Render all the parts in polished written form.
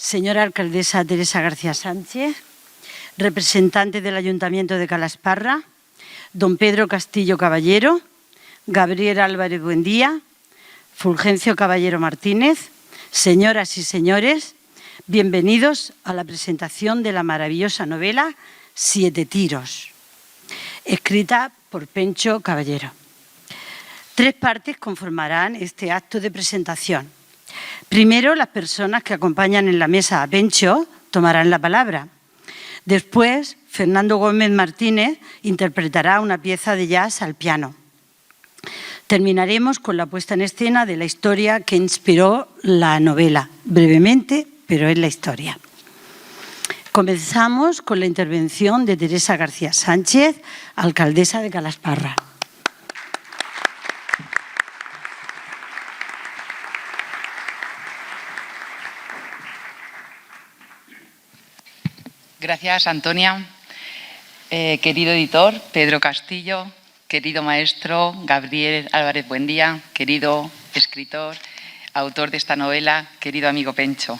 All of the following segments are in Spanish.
Señora alcaldesa Teresa García Sánchez, representante del Ayuntamiento de Calasparra, don Pedro Castillo Caballero, Gabriel Álvarez Buendía, Fulgencio Caballero Martínez, señoras y señores, bienvenidos a la presentación de la maravillosa novela Siete tiros, escrita por Pencho Caballero. 3 partes conformarán este acto de presentación. Primero, las personas que acompañan en la mesa a Pencho tomarán la palabra. Después, Fernando Gómez Martínez interpretará una pieza de jazz al piano. Terminaremos con la puesta en escena de la historia que inspiró la novela, brevemente, pero es la historia. Comenzamos con la intervención de Teresa García Sánchez, alcaldesa de Calasparra. Gracias, Antonia. Querido editor, Pedro Castillo, querido maestro, Gabriel Álvarez Buendía, querido escritor, autor de esta novela, querido amigo Pencho.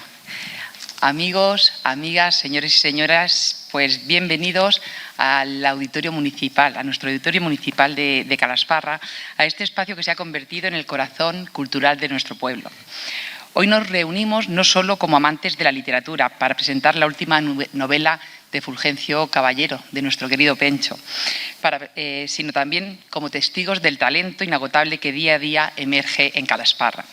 Amigos, amigas, señores y señoras, pues bienvenidos al auditorio municipal, a nuestro auditorio municipal de Calasparra, a este espacio que se ha convertido en el corazón cultural de nuestro pueblo. Hoy nos reunimos no solo como amantes de la literatura para presentar la última novela de Fulgencio Caballero, de nuestro querido Pencho, sino también como testigos del talento inagotable que día a día emerge en Calasparra.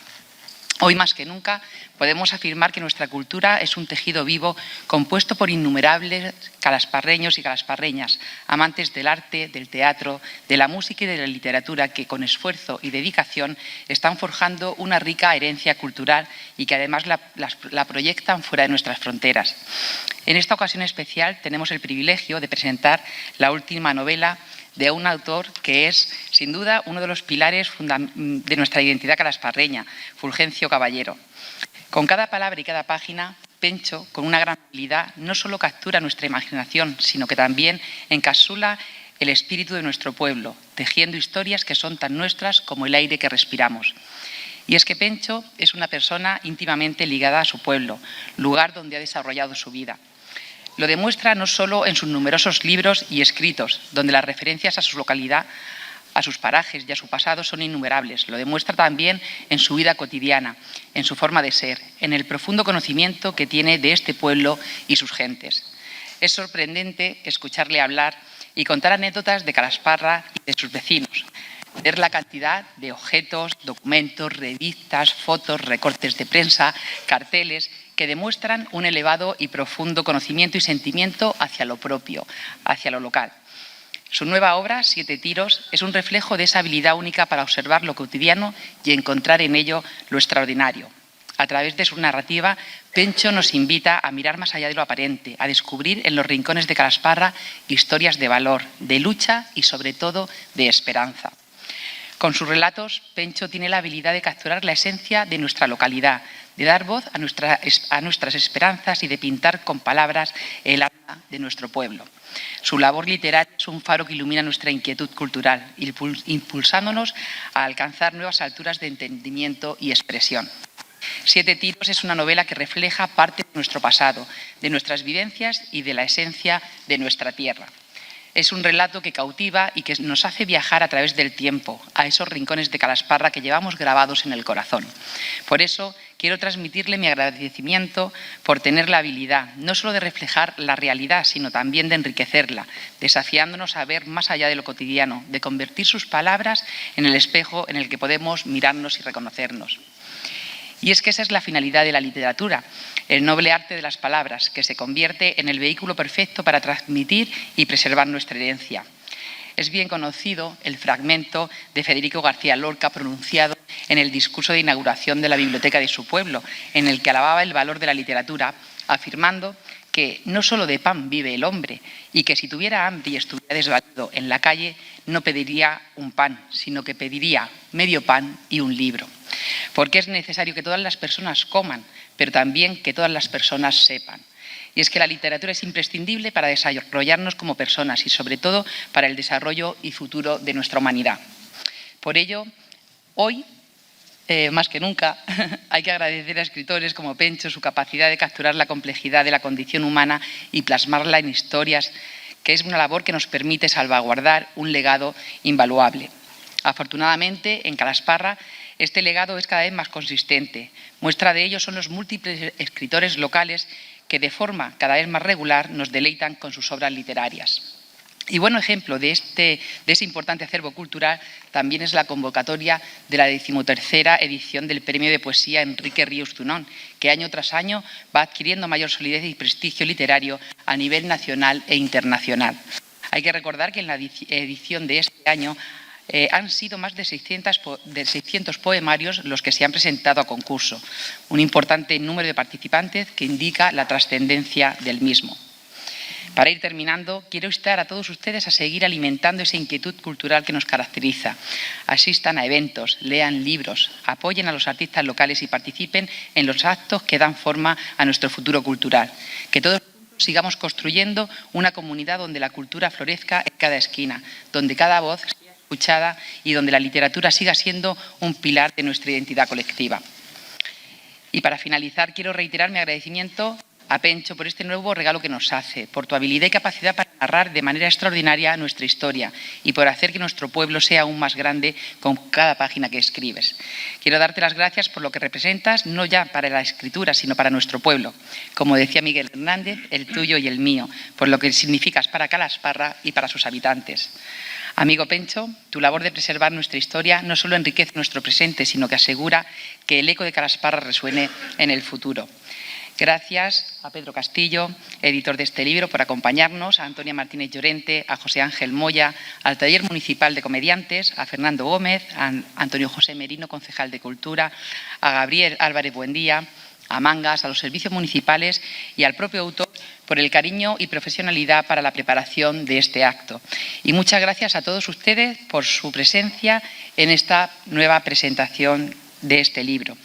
Hoy más que nunca podemos afirmar que nuestra cultura es un tejido vivo compuesto por innumerables calasparreños y calasparreñas, amantes del arte, del teatro, de la música y de la literatura que con esfuerzo y dedicación están forjando una rica herencia cultural y que además la proyectan fuera de nuestras fronteras. En esta ocasión especial tenemos el privilegio de presentar la última novela de un autor que es, sin duda, uno de los pilares de nuestra identidad calasparreña, Fulgencio Caballero. Con cada palabra y cada página, Pencho, con una gran habilidad, no solo captura nuestra imaginación, sino que también encapsula el espíritu de nuestro pueblo, tejiendo historias que son tan nuestras como el aire que respiramos. Y es que Pencho es una persona íntimamente ligada a su pueblo, lugar donde ha desarrollado su vida. Lo demuestra no solo en sus numerosos libros y escritos, donde las referencias a su localidad, a sus parajes y a su pasado son innumerables. Lo demuestra también en su vida cotidiana, en su forma de ser, en el profundo conocimiento que tiene de este pueblo y sus gentes. Es sorprendente escucharle hablar y contar anécdotas de Calasparra y de sus vecinos. Ver la cantidad de objetos, documentos, revistas, fotos, recortes de prensa, carteles que demuestran un elevado y profundo conocimiento y sentimiento hacia lo propio, hacia lo local. Su nueva obra, Siete tiros, es un reflejo de esa habilidad única para observar lo cotidiano y encontrar en ello lo extraordinario. A través de su narrativa, Pencho nos invita a mirar más allá de lo aparente, a descubrir en los rincones de Calasparra historias de valor, de lucha y, sobre todo, de esperanza. Con sus relatos, Pencho tiene la habilidad de capturar la esencia de nuestra localidad, de dar voz a nuestras esperanzas y de pintar con palabras el alma de nuestro pueblo. Su labor literaria es un faro que ilumina nuestra inquietud cultural, impulsándonos a alcanzar nuevas alturas de entendimiento y expresión. Siete tiros es una novela que refleja parte de nuestro pasado, de nuestras vivencias y de la esencia de nuestra tierra. Es un relato que cautiva y que nos hace viajar a través del tiempo, a esos rincones de Calasparra que llevamos grabados en el corazón. Por eso, quiero transmitirle mi agradecimiento por tener la habilidad, no solo de reflejar la realidad, sino también de enriquecerla, desafiándonos a ver más allá de lo cotidiano, de convertir sus palabras en el espejo en el que podemos mirarnos y reconocernos. Y es que esa es la finalidad de la literatura, el noble arte de las palabras, que se convierte en el vehículo perfecto para transmitir y preservar nuestra herencia. Es bien conocido el fragmento de Federico García Lorca pronunciado en el discurso de inauguración de la biblioteca de su pueblo, en el que alababa el valor de la literatura, afirmando que no solo de pan vive el hombre y que si tuviera hambre y estuviera desvalido en la calle no pediría un pan, sino que pediría medio pan y un libro. Porque es necesario que todas las personas coman, pero también que todas las personas sepan. Y es que la literatura es imprescindible para desarrollarnos como personas y sobre todo para el desarrollo y futuro de nuestra humanidad. Por ello, hoy más que nunca, hay que agradecer a escritores como Pencho su capacidad de capturar la complejidad de la condición humana y plasmarla en historias, que es una labor que nos permite salvaguardar un legado invaluable. Afortunadamente, en Calasparra, este legado es cada vez más consistente. Muestra de ello son los múltiples escritores locales que de forma cada vez más regular nos deleitan con sus obras literarias. Y buen ejemplo de ese importante acervo cultural también es la convocatoria de la 13ª edición del Premio de Poesía Enrique Ríos Zunón, que año tras año va adquiriendo mayor solidez y prestigio literario a nivel nacional e internacional. Hay que recordar que en la edición de este año han sido más de 600 poemarios los que se han presentado a concurso, un importante número de participantes que indica la trascendencia del mismo. Para ir terminando, quiero instar a todos ustedes a seguir alimentando esa inquietud cultural que nos caracteriza. Asistan a eventos, lean libros, apoyen a los artistas locales y participen en los actos que dan forma a nuestro futuro cultural. Que todos sigamos construyendo una comunidad donde la cultura florezca en cada esquina, donde cada voz sea escuchada y donde la literatura siga siendo un pilar de nuestra identidad colectiva. Y para finalizar, quiero reiterar mi agradecimiento a Pencho por este nuevo regalo que nos hace, por tu habilidad y capacidad para narrar de manera extraordinaria nuestra historia y por hacer que nuestro pueblo sea aún más grande con cada página que escribes. Quiero darte las gracias por lo que representas, no ya para la escritura, sino para nuestro pueblo. Como decía Miguel Hernández, el tuyo y el mío, por lo que significas para Calasparra y para sus habitantes. Amigo Pencho, tu labor de preservar nuestra historia no solo enriquece nuestro presente, sino que asegura que el eco de Calasparra resuene en el futuro. Gracias a Pedro Castillo, editor de este libro, por acompañarnos, a Antonia Martínez Llorente, a José Ángel Moya, al Taller Municipal de Comediantes, a Fernando Gómez, a Antonio José Merino, concejal de Cultura, a Gabriel Álvarez Buendía, a Mangas, a los servicios municipales y al propio autor por el cariño y profesionalidad para la preparación de este acto. Y muchas gracias a todos ustedes por su presencia en esta nueva presentación de este libro.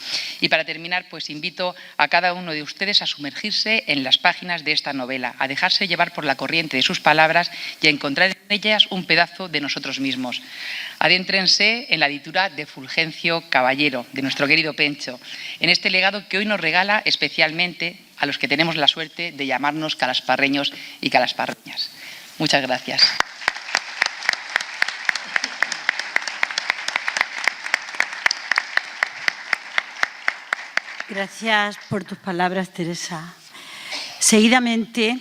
Y para terminar, pues invito a cada uno de ustedes a sumergirse en las páginas de esta novela, a dejarse llevar por la corriente de sus palabras y a encontrar en ellas un pedazo de nosotros mismos. Adéntrense en la editura de Fulgencio Caballero, de nuestro querido Pencho, en este legado que hoy nos regala especialmente a los que tenemos la suerte de llamarnos calasparreños y calasparreñas. Muchas gracias. Gracias por tus palabras, Teresa. Seguidamente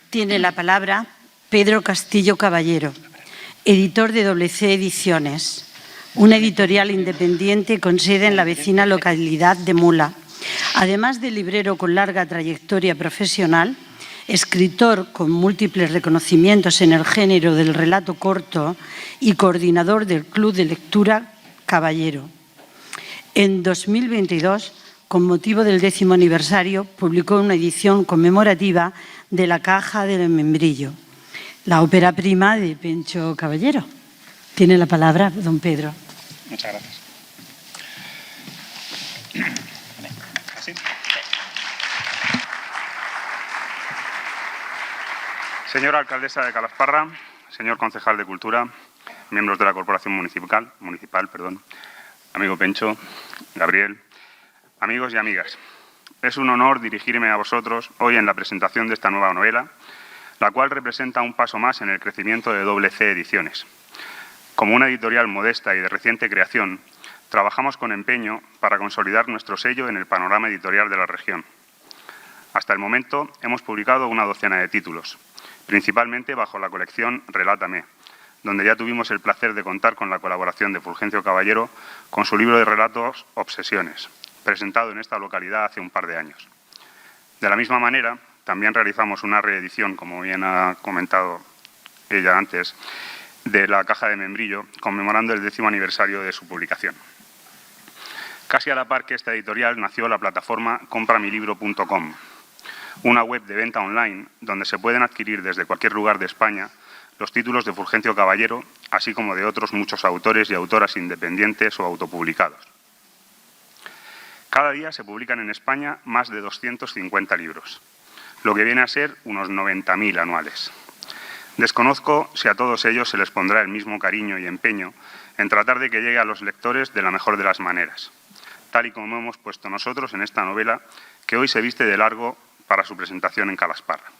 tiene la palabra Pedro Castillo Caballero, editor de WC Ediciones, una editorial independiente con sede en la vecina localidad de Mula. Además de librero con larga trayectoria profesional, escritor con múltiples reconocimientos en el género del relato corto y coordinador del Club de Lectura Caballero. En 2022, con motivo del 10º aniversario, publicó una edición conmemorativa de La caja del membrillo, la ópera prima de Pencho Caballero. Tiene la palabra don Pedro. Muchas gracias. ¿Sí? Señora alcaldesa de Calasparra, señor concejal de Cultura, miembros de la Corporación Municipal, amigo Pencho, Gabriel, amigos y amigas, es un honor dirigirme a vosotros hoy en la presentación de esta nueva novela, la cual representa un paso más en el crecimiento de WC Ediciones. Como una editorial modesta y de reciente creación, trabajamos con empeño para consolidar nuestro sello en el panorama editorial de la región. Hasta el momento hemos publicado una docena de títulos, principalmente bajo la colección Relátame, donde ya tuvimos el placer de contar con la colaboración de Fulgencio Caballero con su libro de relatos Obsesiones, presentado en esta localidad hace un par de años. De la misma manera, también realizamos una reedición, como bien ha comentado ella antes, de La caja de membrillo, conmemorando el 10º aniversario de su publicación. Casi a la par que esta editorial nació la plataforma compramilibro.com, una web de venta online donde se pueden adquirir desde cualquier lugar de España los títulos de Fulgencio Caballero, así como de otros muchos autores y autoras independientes o autopublicados. Cada día se publican en España más de 250 libros, lo que viene a ser unos 90.000 anuales. Desconozco si a todos ellos se les pondrá el mismo cariño y empeño en tratar de que llegue a los lectores de la mejor de las maneras, tal y como hemos puesto nosotros en esta novela, que hoy se viste de largo para su presentación en Calasparra.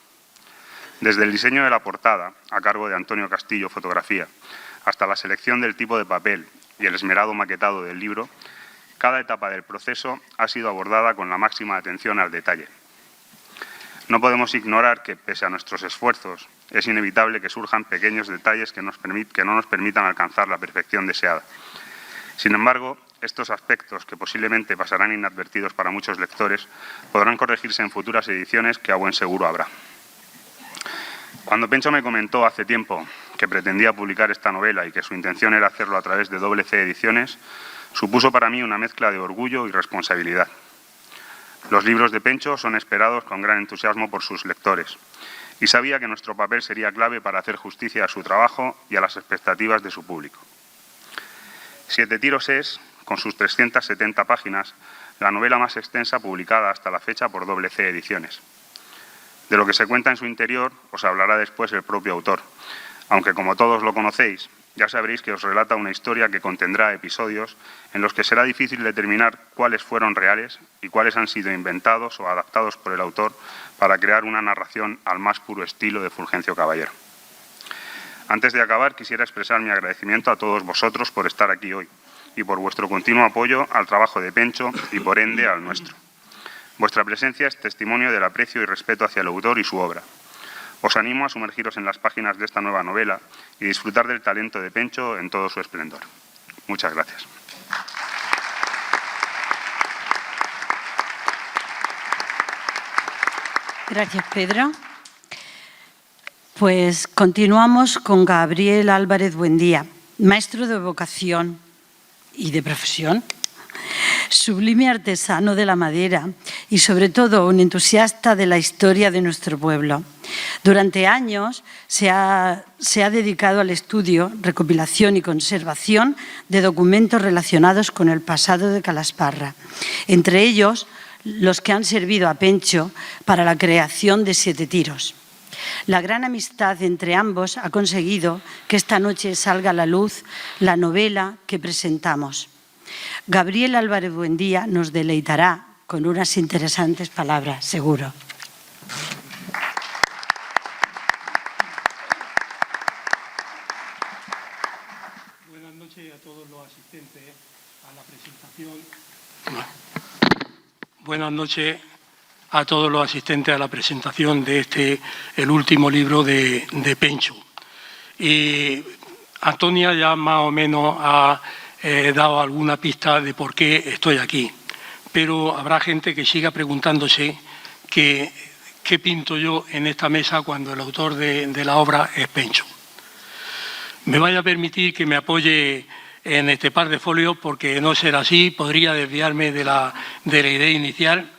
Desde el diseño de la portada, a cargo de Antonio Castillo Fotografía, hasta la selección del tipo de papel y el esmerado maquetado del libro, cada etapa del proceso ha sido abordada con la máxima atención al detalle. No podemos ignorar que, pese a nuestros esfuerzos, es inevitable que surjan pequeños detalles que no nos permitan alcanzar la perfección deseada. Sin embargo, estos aspectos, que posiblemente pasarán inadvertidos para muchos lectores, podrán corregirse en futuras ediciones que a buen seguro habrá. Cuando Pencho me comentó hace tiempo que pretendía publicar esta novela y que su intención era hacerlo a través de WC Ediciones, supuso para mí una mezcla de orgullo y responsabilidad. Los libros de Pencho son esperados con gran entusiasmo por sus lectores y sabía que nuestro papel sería clave para hacer justicia a su trabajo y a las expectativas de su público. Siete tiros es, con sus 370 páginas, la novela más extensa publicada hasta la fecha por WC Ediciones. De lo que se cuenta en su interior os hablará después el propio autor, aunque como todos lo conocéis, ya sabréis que os relata una historia que contendrá episodios en los que será difícil determinar cuáles fueron reales y cuáles han sido inventados o adaptados por el autor para crear una narración al más puro estilo de Fulgencio Caballero. Antes de acabar, quisiera expresar mi agradecimiento a todos vosotros por estar aquí hoy y por vuestro continuo apoyo al trabajo de Pencho y, por ende, al nuestro. Vuestra presencia es testimonio del aprecio y respeto hacia el autor y su obra. Os animo a sumergiros en las páginas de esta nueva novela y disfrutar del talento de Pencho en todo su esplendor. Muchas gracias. Gracias, Pedro. Pues continuamos con Gabriel Álvarez Buendía, maestro de vocación y de profesión, sublime artesano de la madera y, sobre todo, un entusiasta de la historia de nuestro pueblo. Durante años se ha dedicado al estudio, recopilación y conservación de documentos relacionados con el pasado de Calasparra, entre ellos los que han servido a Pencho para la creación de Siete tiros. La gran amistad entre ambos ha conseguido que esta noche salga a la luz la novela que presentamos. Gabriel Álvarez Buendía nos deleitará con unas interesantes palabras, seguro. Buenas noches a todos los asistentes a la presentación. Buenas noches a todos los asistentes a la presentación de el último libro de Pencho. Y Antonia ya más o menos ha dado alguna pista de por qué estoy aquí, pero habrá gente que siga preguntándose qué pinto yo en esta mesa cuando el autor de la obra es Pencho. Me vaya a permitir que me apoye en este par de folios, porque no será así, podría desviarme de la idea inicial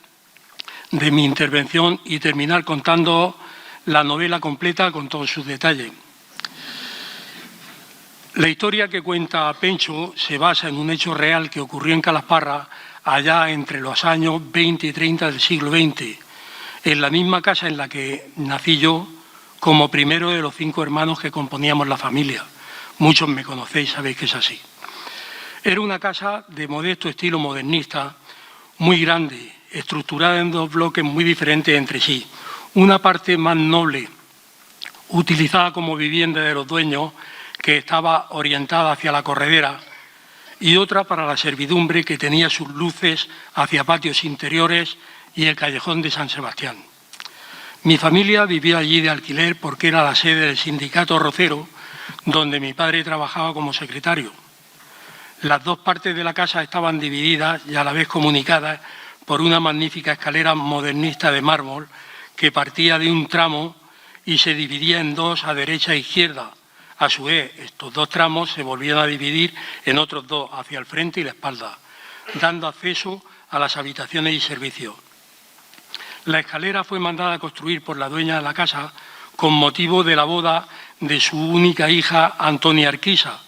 de mi intervención y terminar contando la novela completa con todos sus detalles. La historia que cuenta Pencho se basa en un hecho real que ocurrió en Calasparra allá entre los años 20 y 30 del siglo XX, en la misma casa en la que nací yo como primero de los 5 hermanos que componíamos la familia. Muchos me conocéis, sabéis que es así. Era una casa de modesto estilo modernista, muy grande, estructurada en 2 bloques muy diferentes entre sí. Una parte más noble, utilizada como vivienda de los dueños, que estaba orientada hacia la corredera, y otra para la servidumbre, que tenía sus luces hacia patios interiores y el callejón de San Sebastián. Mi familia vivía allí de alquiler porque era la sede del sindicato rocero, donde mi padre trabajaba como secretario. Las 2 partes de la casa estaban divididas y a la vez comunicadas por una magnífica escalera modernista de mármol que partía de un tramo y se dividía en 2 a derecha e izquierda. A su vez, estos 2 tramos se volvían a dividir en otros 2 hacia el frente y la espalda, dando acceso a las habitaciones y servicios. La escalera fue mandada a construir por la dueña de la casa con motivo de la boda de su única hija, Antonia Arquisa,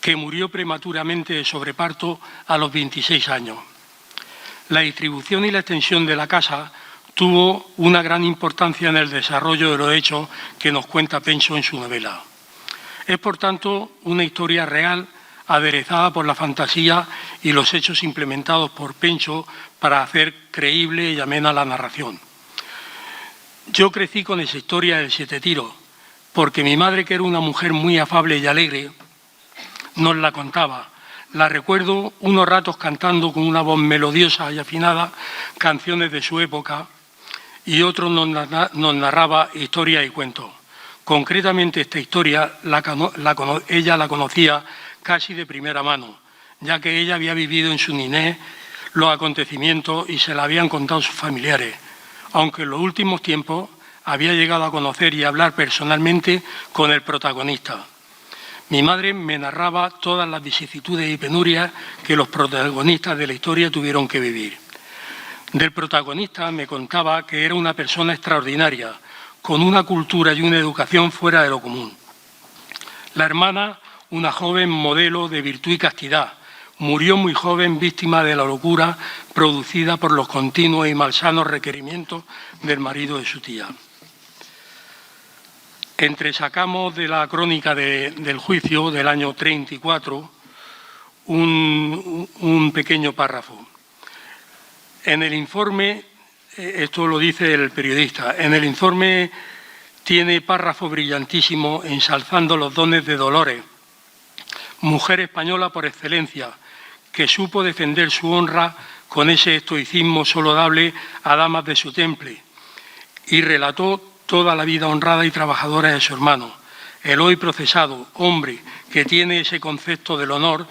que murió prematuramente de sobreparto a los 26 años. La distribución y la extensión de la casa tuvo una gran importancia en el desarrollo de los hechos que nos cuenta Pencho en su novela. Es, por tanto, una historia real aderezada por la fantasía y los hechos implementados por Pencho para hacer creíble y amena la narración. Yo crecí con esa historia del Siete Tiros, porque mi madre, que era una mujer muy afable y alegre, nos la contaba. La recuerdo unos ratos cantando con una voz melodiosa y afinada canciones de su época, y otros nos narraba historias y cuentos. Concretamente, esta historia ella la conocía casi de primera mano, ya que ella había vivido en su niñez los acontecimientos y se la habían contado sus familiares, aunque en los últimos tiempos había llegado a conocer y hablar personalmente con el protagonista. Mi madre me narraba todas las vicisitudes y penurias que los protagonistas de la historia tuvieron que vivir. Del protagonista me contaba que era una persona extraordinaria, con una cultura y una educación fuera de lo común. La hermana, una joven modelo de virtud y castidad, murió muy joven víctima de la locura producida por los continuos y malsanos requerimientos del marido de su tía. Entresacamos de la crónica del juicio del año 34 un pequeño párrafo. En el informe, esto lo dice el periodista, en el informe tiene párrafo brillantísimo ensalzando los dones de Dolores, mujer española por excelencia, que supo defender su honra con ese estoicismo solo dable a damas de su temple, y relató toda la vida honrada y trabajadora de su hermano, el hoy procesado, hombre que tiene ese concepto del honor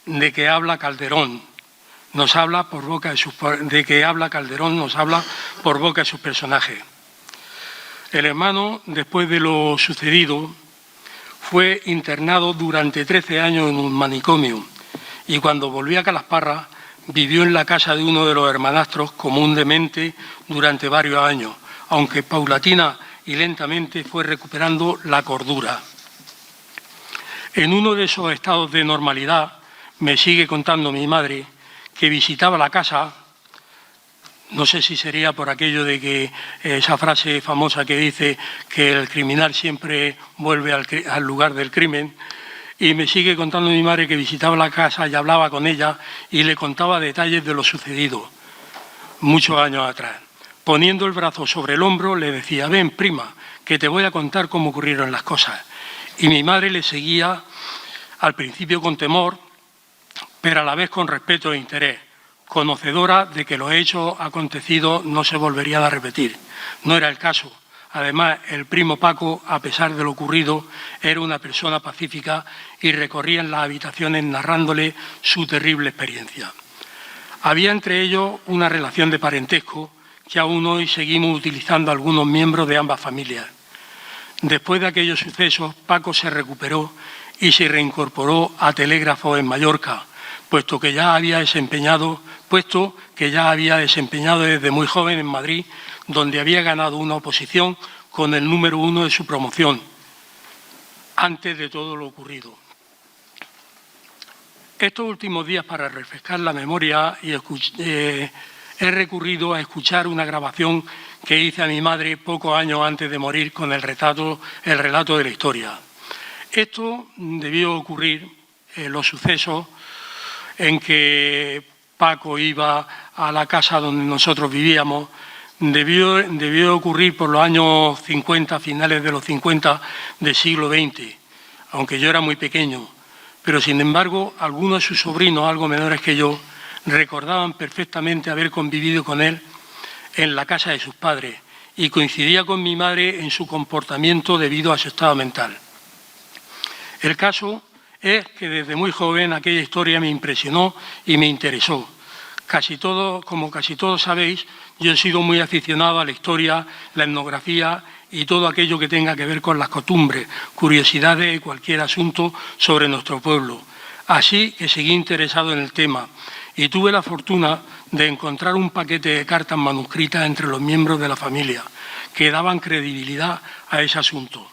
de que habla Calderón, nos habla por boca de sus personajes. El hermano, después de lo sucedido, fue internado durante 13 años en un manicomio y cuando volvió a Calasparra vivió en la casa de uno de los hermanastros como un demente durante varios años, aunque paulatina y lentamente fue recuperando la cordura. En uno de esos estados de normalidad, me sigue contando mi madre, que visitaba la casa, no sé si sería por aquello de que esa frase famosa que dice que el criminal siempre vuelve al lugar del crimen, y me sigue contando mi madre que visitaba la casa y hablaba con ella y le contaba detalles de lo sucedido muchos años atrás. Poniendo el brazo sobre el hombro, le decía: ven, prima, que te voy a contar cómo ocurrieron las cosas. Y mi madre le seguía, al principio con temor, pero a la vez con respeto e interés, conocedora de que los hechos acontecidos no se volverían a repetir. No era el caso. Además, el primo Paco, a pesar de lo ocurrido, era una persona pacífica y recorría en las habitaciones narrándole su terrible experiencia. Había entre ellos una relación de parentesco que aún hoy seguimos utilizando algunos miembros de ambas familias. Después de aquellos sucesos, Paco se recuperó y se reincorporó a Telégrafo en Mallorca, puesto que ya había desempeñado desde muy joven en Madrid, donde había ganado una oposición con el número 1 de su promoción, antes de todo lo ocurrido. Estos últimos días, para refrescar la memoria, he recurrido a escuchar una grabación que hice a mi madre pocos años antes de morir con el relato de la historia. Esto debió ocurrir en los sucesos en que Paco iba a la casa donde nosotros vivíamos. Debió ocurrir por los años 50, finales de los 50 del siglo XX, aunque yo era muy pequeño. Pero, sin embargo, algunos de sus sobrinos, algo menores que yo, recordaban perfectamente haber convivido con él en la casa de sus padres y coincidía con mi madre en su comportamiento debido a su estado mental. El caso es que desde muy joven aquella historia me impresionó y me interesó. Como casi todos sabéis, yo he sido muy aficionado a la historia, la etnografía y todo aquello que tenga que ver con las costumbres, curiosidades y cualquier asunto sobre nuestro pueblo. Así que seguí interesado en el tema y tuve la fortuna de encontrar un paquete de cartas manuscritas entre los miembros de la familia que daban credibilidad a ese asunto.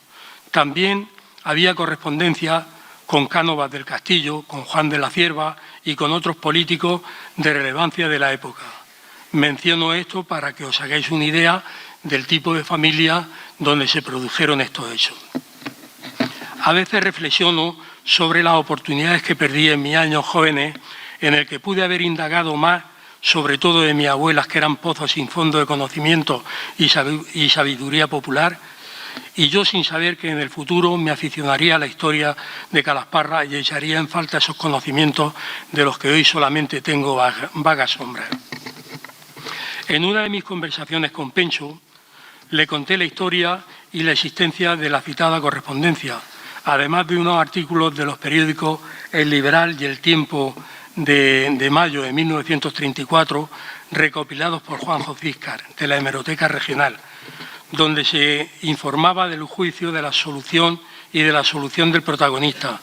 También había correspondencia con Cánovas del Castillo, con Juan de la Cierva y con otros políticos de relevancia de la época. Menciono esto para que os hagáis una idea del tipo de familia donde se produjeron estos hechos. A veces reflexiono sobre las oportunidades que perdí en mis años jóvenes, en el que pude haber indagado más, sobre todo de mis abuelas, que eran pozos sin fondo de conocimiento y sabiduría popular, y yo sin saber que en el futuro me aficionaría a la historia de Calasparra y echaría en falta esos conocimientos de los que hoy solamente tengo vagas sombras. En una de mis conversaciones con Pencho, le conté la historia y la existencia de la citada correspondencia, además de unos artículos de los periódicos El Liberal y El Tiempo de mayo de 1934, recopilados por Juanjo Císcar, de la Hemeroteca Regional, donde se informaba del juicio, de la absolución y de la absolución del protagonista.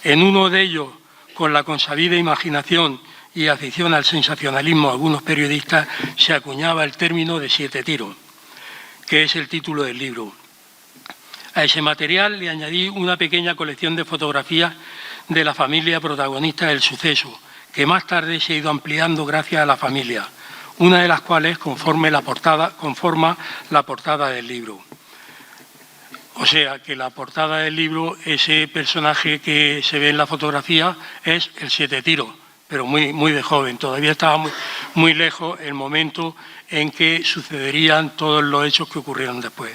En uno de ellos, con la consabida imaginación y afición al sensacionalismo de algunos periodistas, se acuñaba el término de 7 tiros, que es el título del libro. A ese material le añadí una pequeña colección de fotografías de la familia protagonista del suceso, que más tarde se ha ido ampliando gracias a la familia, una de las cuales conforma la portada del libro. O sea, que la portada del libro, ese personaje que se ve en la fotografía, es el 7 tiros, pero muy de joven. Todavía estaba muy lejos el momento en que sucederían todos los hechos que ocurrieron después.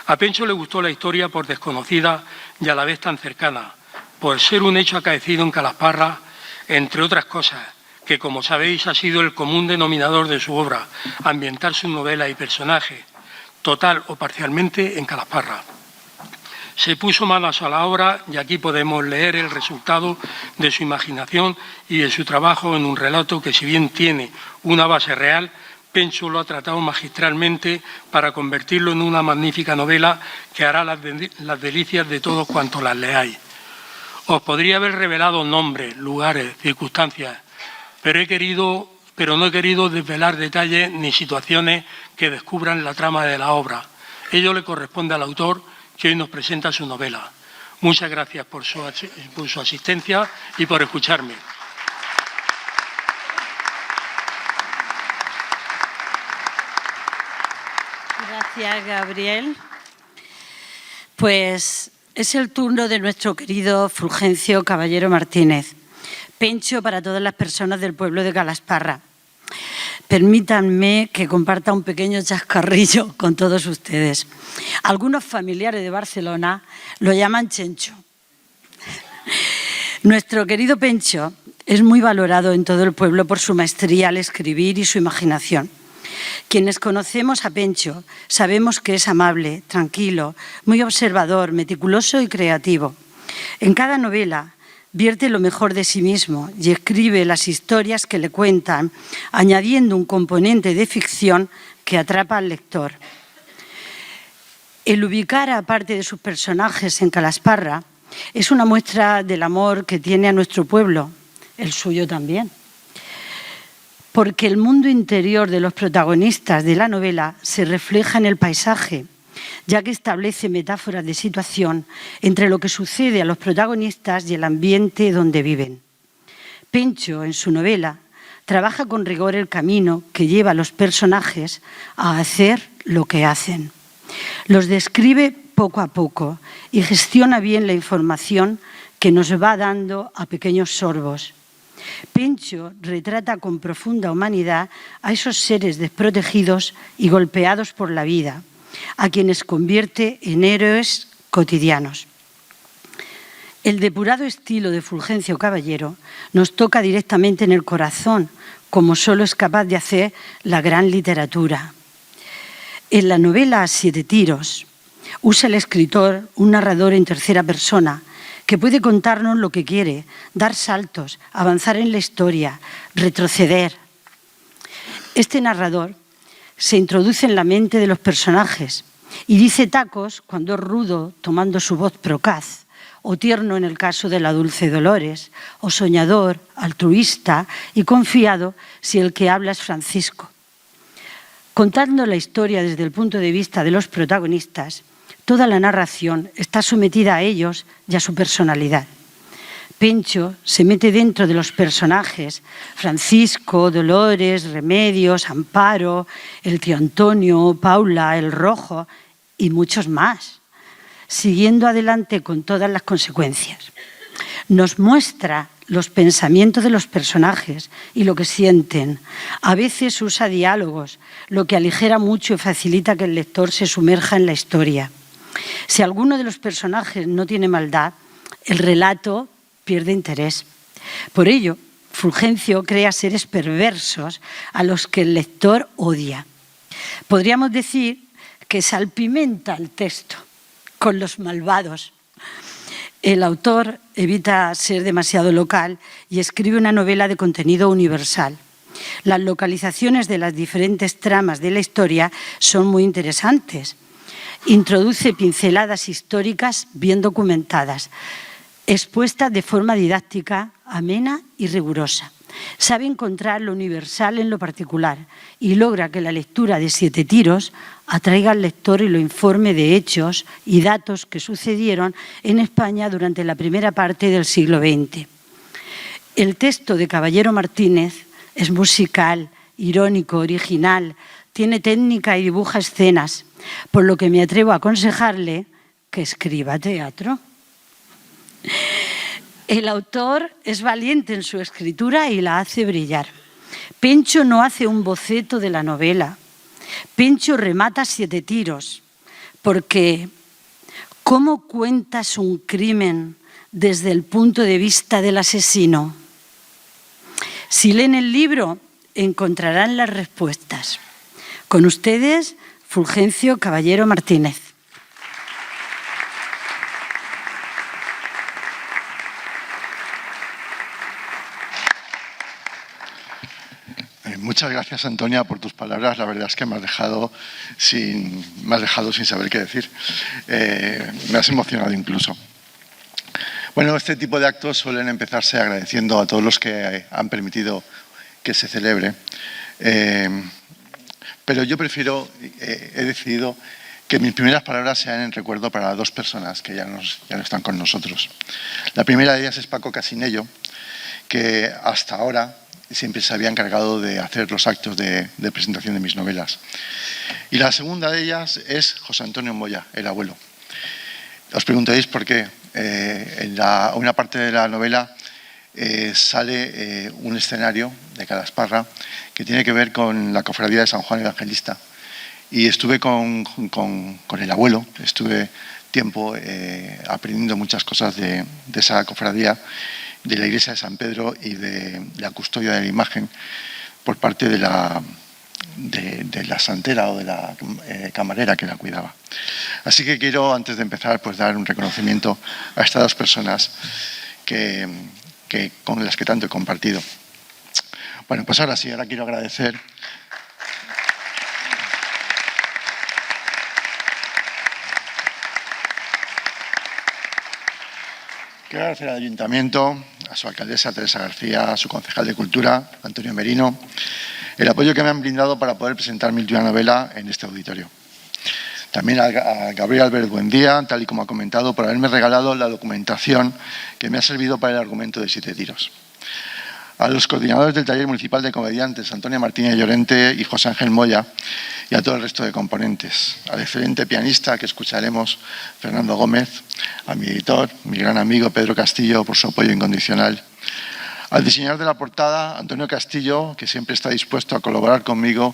A Pencho le gustó la historia por desconocida y a la vez tan cercana, por ser un hecho acaecido en Calasparra, entre otras cosas, que como sabéis ha sido el común denominador de su obra, ambientar sus novelas y personajes, total o parcialmente en Calasparra. Se puso manos a la obra y aquí podemos leer el resultado de su imaginación y de su trabajo en un relato que, si bien tiene una base real, Pencho lo ha tratado magistralmente para convertirlo en una magnífica novela que hará las delicias de todos cuantos las leáis. Os podría haber revelado nombres, lugares, circunstancias, pero no he querido desvelar detalles ni situaciones que descubran la trama de la obra. Ello le corresponde al autor, que hoy nos presenta su novela. Muchas gracias por su asistencia y por escucharme. Gracias, Gabriel. Pues es el turno de nuestro querido Fulgencio Caballero Martínez. Pencho para todas las personas del pueblo de Calasparra. Permítanme que comparta un pequeño chascarrillo con todos ustedes. Algunos familiares de Barcelona lo llaman Chencho. Nuestro querido Pencho es muy valorado en todo el pueblo por su maestría al escribir y su imaginación. Quienes conocemos a Pencho sabemos que es amable, tranquilo, muy observador, meticuloso y creativo. En cada novela vierte lo mejor de sí mismo y escribe las historias que le cuentan, añadiendo un componente de ficción que atrapa al lector. El ubicar a parte de sus personajes en Calasparra es una muestra del amor que tiene a nuestro pueblo, el suyo también. Porque el mundo interior de los protagonistas de la novela se refleja en el paisaje, ya que establece metáforas de situación entre lo que sucede a los protagonistas y el ambiente donde viven. Pencho, en su novela, trabaja con rigor el camino que lleva a los personajes a hacer lo que hacen. Los describe poco a poco y gestiona bien la información que nos va dando a pequeños sorbos. Pencho retrata con profunda humanidad a esos seres desprotegidos y golpeados por la vida, a quienes convierte en héroes cotidianos. El depurado estilo de Fulgencio Caballero nos toca directamente en el corazón, como solo es capaz de hacer la gran literatura. En la novela 7 tiros usa el escritor un narrador en tercera persona que puede contarnos lo que quiere, dar saltos, avanzar en la historia, retroceder. Este narrador se introduce en la mente de los personajes y dice tacos cuando es rudo, tomando su voz procaz, o tierno en el caso de la Dulce Dolores, o soñador, altruista y confiado si el que habla es Francisco. Contando la historia desde el punto de vista de los protagonistas, toda la narración está sometida a ellos y a su personalidad. Pencho se mete dentro de los personajes, Francisco, Dolores, Remedios, Amparo, el tío Antonio, Paula, el Rojo y muchos más. siguiendo adelante con todas las consecuencias. Nos muestra los pensamientos de los personajes y lo que sienten. A veces usa diálogos, lo que aligera mucho y facilita que el lector se sumerja en la historia. Si alguno de los personajes no tiene maldad, el relato pierde interés. Por ello, Fulgencio crea seres perversos a los que el lector odia. Podríamos decir que salpimenta el texto con los malvados. El autor evita ser demasiado local y escribe una novela de contenido universal. Las localizaciones de las diferentes tramas de la historia son muy interesantes. Introduce pinceladas históricas bien documentadas, expuestas de forma didáctica, amena y rigurosa. Sabe encontrar lo universal en lo particular y logra que la lectura de Siete Tiros atraiga al lector y lo informe de hechos y datos que sucedieron en España durante la primera parte del siglo XX. El texto de Caballero Martínez es musical, irónico, original, tiene técnica y dibuja escenas, por lo que me atrevo a aconsejarle que escriba teatro. El autor es valiente en su escritura y la hace brillar. Pencho no hace un boceto de la novela. Pencho remata Siete Tiros, porque ¿cómo cuentas un crimen desde el punto de vista del asesino? Si leen el libro, encontrarán las respuestas. Con ustedes, Fulgencio Caballero Martínez. Muchas gracias, Antonia, por tus palabras. La verdad es que me has dejado sin saber qué decir. Me has emocionado incluso. Bueno, este tipo de actos suelen empezarse agradeciendo a todos los que han permitido que se celebre. Pero yo he decidido que mis primeras palabras sean en recuerdo para dos personas que ya no están con nosotros. La primera de ellas es Paco Casinello, que hasta ahora siempre se había encargado de hacer los actos de presentación de mis novelas. Y la segunda de ellas es José Antonio Moya, el abuelo. Os preguntaréis por qué. En una parte de la novela sale un escenario de Calasparra que tiene que ver con la cofradía de San Juan Evangelista. Y estuve con el abuelo, estuve tiempo aprendiendo muchas cosas de esa cofradía, de la iglesia de San Pedro y de la custodia de la imagen por parte de la santera o de la camarera que la cuidaba. Así que quiero, antes de empezar, pues dar un reconocimiento a estas dos personas con las que tanto he compartido. Bueno, pues ahora sí, quiero agradecer Quiero agradecer al Ayuntamiento, a su alcaldesa Teresa García, a su concejal de Cultura, Antonio Merino, el apoyo que me han brindado para poder presentar mi última novela en este auditorio. También a Gabriel Álvarez Buendía, tal y como ha comentado, por haberme regalado la documentación que me ha servido para el argumento de Siete Tiros. A los coordinadores del Taller Municipal de Comediantes, Antonia Martínez Llorente y José Ángel Moya, y a todo el resto de componentes. Al excelente pianista que escucharemos, Fernando Gómez, a mi editor, mi gran amigo Pedro Castillo, por su apoyo incondicional. Al diseñador de la portada, Antonio Castillo, que siempre está dispuesto a colaborar conmigo,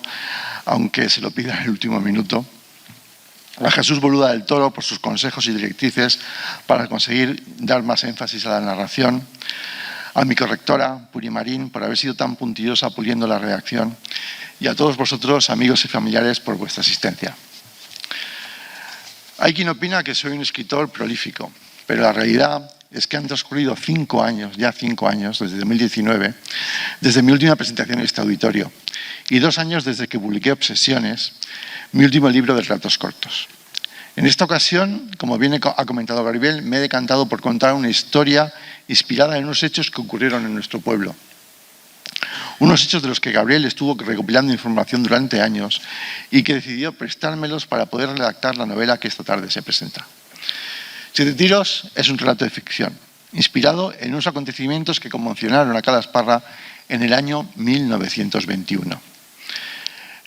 aunque se lo pida en el último minuto. A Jesús Boluda del Toro por sus consejos y directrices para conseguir dar más énfasis a la narración. A mi correctora, Puri Marín, por haber sido tan puntillosa puliendo la redacción. Y a todos vosotros, amigos y familiares, por vuestra asistencia. Hay quien opina que soy un escritor prolífico, pero la realidad es que han transcurrido 5 años, ya 5 años, desde 2019, desde mi última presentación en este auditorio, y 2 años desde que publiqué Obsesiones, mi último libro de relatos cortos. En esta ocasión, como bien ha comentado Gabriel, me he decantado por contar una historia inspirada en unos hechos que ocurrieron en nuestro pueblo. Unos hechos de los que Gabriel estuvo recopilando información durante años y que decidió prestármelos para poder redactar la novela que esta tarde se presenta. Siete Tiros es un relato de ficción, inspirado en unos acontecimientos que conmocionaron a Calasparra en el año 1921.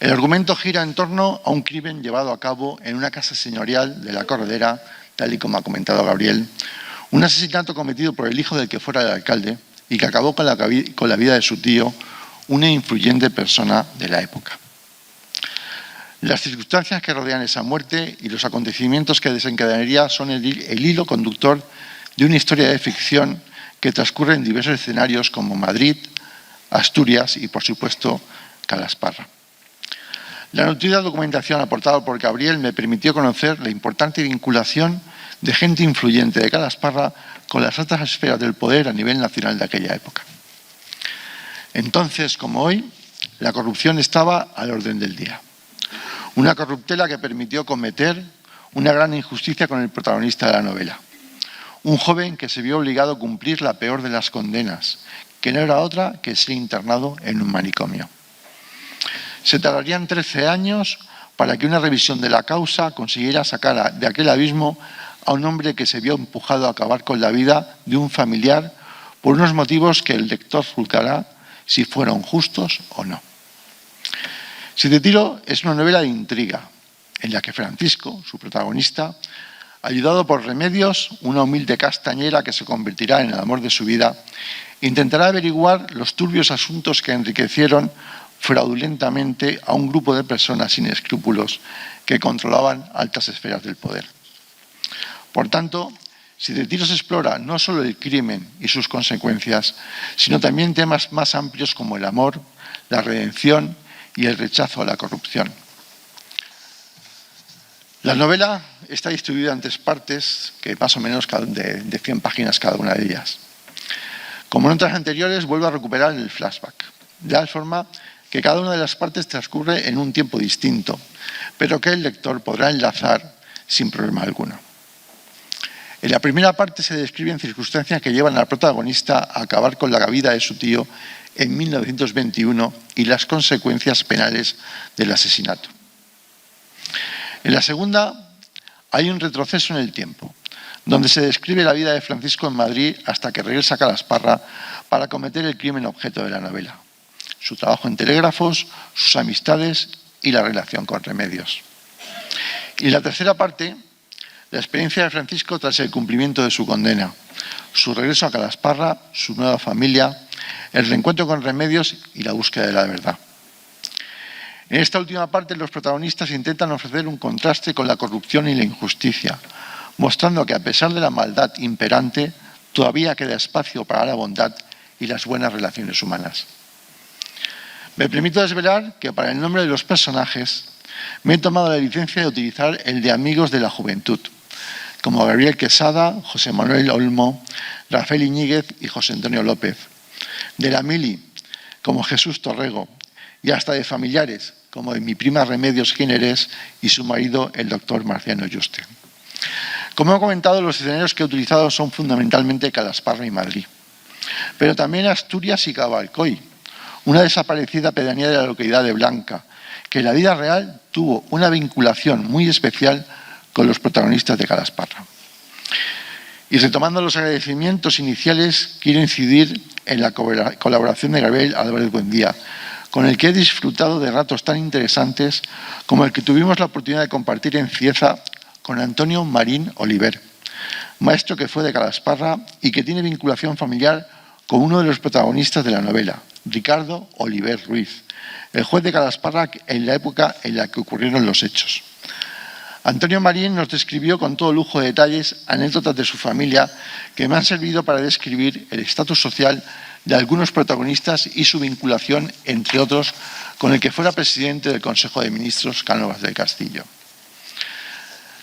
El argumento gira en torno a un crimen llevado a cabo en una casa señorial de la Corredera tal y como ha comentado Gabriel, un asesinato cometido por el hijo del que fuera el alcalde y que acabó con la vida de su tío, una influyente persona de la época. Las circunstancias que rodean esa muerte y los acontecimientos que desencadenaría son el hilo conductor de una historia de ficción que transcurre en diversos escenarios como Madrid, Asturias y, por supuesto, Calasparra. La nutrida documentación aportada por Gabriel me permitió conocer la importante vinculación de gente influyente de Calasparra con las altas esferas del poder a nivel nacional de aquella época. Entonces, como hoy, la corrupción estaba al orden del día. Una corruptela que permitió cometer una gran injusticia con el protagonista de la novela. Un joven que se vio obligado a cumplir la peor de las condenas, que no era otra que ser internado en un manicomio. Se tardarían 13 años para que una revisión de la causa consiguiera sacar de aquel abismo a un hombre que se vio empujado a acabar con la vida de un familiar por unos motivos que el lector juzgará si fueron justos o no. Siete Tiro es una novela de intriga, en la que Francisco, su protagonista, ayudado por Remedios, una humilde castañera que se convertirá en el amor de su vida, intentará averiguar los turbios asuntos que enriquecieron fraudulentamente a un grupo de personas sin escrúpulos que controlaban altas esferas del poder. Por tanto, Siete Tiros explora no solo el crimen y sus consecuencias, sino también temas más amplios como el amor, la redención y el rechazo a la corrupción. La novela está distribuida en 3 partes, que más o menos de 100 páginas cada una de ellas. Como en otras anteriores, vuelvo a recuperar el flashback, de tal forma que cada una de las partes transcurre en un tiempo distinto, pero que el lector podrá enlazar sin problema alguno. En la primera parte se describen circunstancias que llevan al protagonista a acabar con la vida de su tío en 1921 y las consecuencias penales del asesinato. En la segunda hay un retroceso en el tiempo, donde se describe la vida de Francisco en Madrid hasta que regresa a Calasparra para cometer el crimen objeto de la novela, su trabajo en telégrafos, sus amistades y la relación con Remedios. Y en la tercera parte, la experiencia de Francisco tras el cumplimiento de su condena, su regreso a Calasparra, su nueva familia, el reencuentro con Remedios y la búsqueda de la verdad. En esta última parte, los protagonistas intentan ofrecer un contraste con la corrupción y la injusticia, mostrando que a pesar de la maldad imperante, todavía queda espacio para la bondad y las buenas relaciones humanas. Me permito desvelar que para el nombre de los personajes me he tomado la licencia de utilizar el de amigos de la juventud, como Gabriel Quesada, José Manuel Olmo, Rafael Iñiguez y José Antonio López. De la mili, como Jesús Torrego, y hasta de familiares, como de mi prima Remedios Ginerés y su marido, el doctor Marciano Yuste. Como he comentado, los escenarios que he utilizado son fundamentalmente Calasparra y Madrid, pero también Asturias y Cabalcoy, una desaparecida pedanía de la localidad de Blanca, que en la vida real tuvo una vinculación muy especial con los protagonistas de Calasparra. Y retomando los agradecimientos iniciales, quiero incidir en la colaboración de Gabriel Álvarez Buendía, con el que he disfrutado de ratos tan interesantes como el que tuvimos la oportunidad de compartir en Cieza con Antonio Marín Oliver, maestro que fue de Calasparra y que tiene vinculación familiar con uno de los protagonistas de la novela, Ricardo Oliver Ruiz, el juez de Calasparra en la época en la que ocurrieron los hechos. Antonio Marín nos describió con todo lujo de detalles anécdotas de su familia que me han servido para describir el estatus social de algunos protagonistas y su vinculación, entre otros, con el que fuera presidente del Consejo de Ministros, Cánovas del Castillo.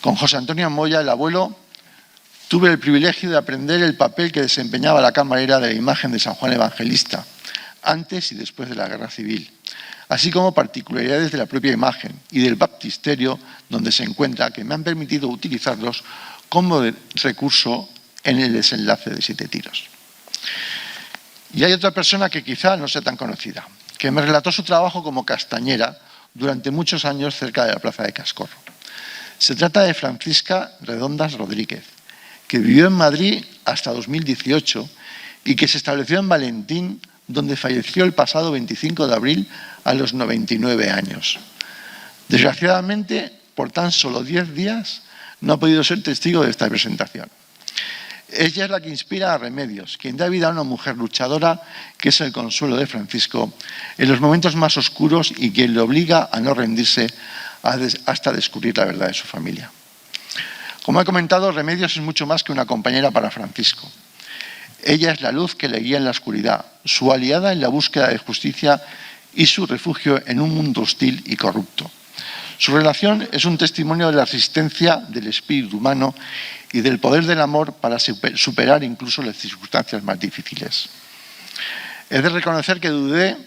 Con José Antonio Moya, el abuelo, tuve el privilegio de aprender el papel que desempeñaba la camarera de la imagen de San Juan Evangelista, antes y después de la Guerra Civil, así como particularidades de la propia imagen y del baptisterio donde se encuentra, que me han permitido utilizarlos como recurso en el desenlace de Siete Tiros. Y hay otra persona que quizá no sea tan conocida, que me relató su trabajo como castañera durante muchos años cerca de la plaza de Cascorro. Se trata de Francisca Redondas Rodríguez, que vivió en Madrid hasta 2018 y que se estableció en Valentín, donde falleció el pasado 25 de abril a los 99 años. Desgraciadamente, por tan solo 10 días, no ha podido ser testigo de esta presentación. Ella es la que inspira a Remedios, quien da vida a una mujer luchadora que es el consuelo de Francisco en los momentos más oscuros y quien le obliga a no rendirse hasta descubrir la verdad de su familia. Como he comentado, Remedios es mucho más que una compañera para Francisco. Ella es la luz que le guía en la oscuridad, su aliada en la búsqueda de justicia y su refugio en un mundo hostil y corrupto. Su relación es un testimonio de la resistencia del espíritu humano y del poder del amor para superar incluso las circunstancias más difíciles. He de reconocer que dudé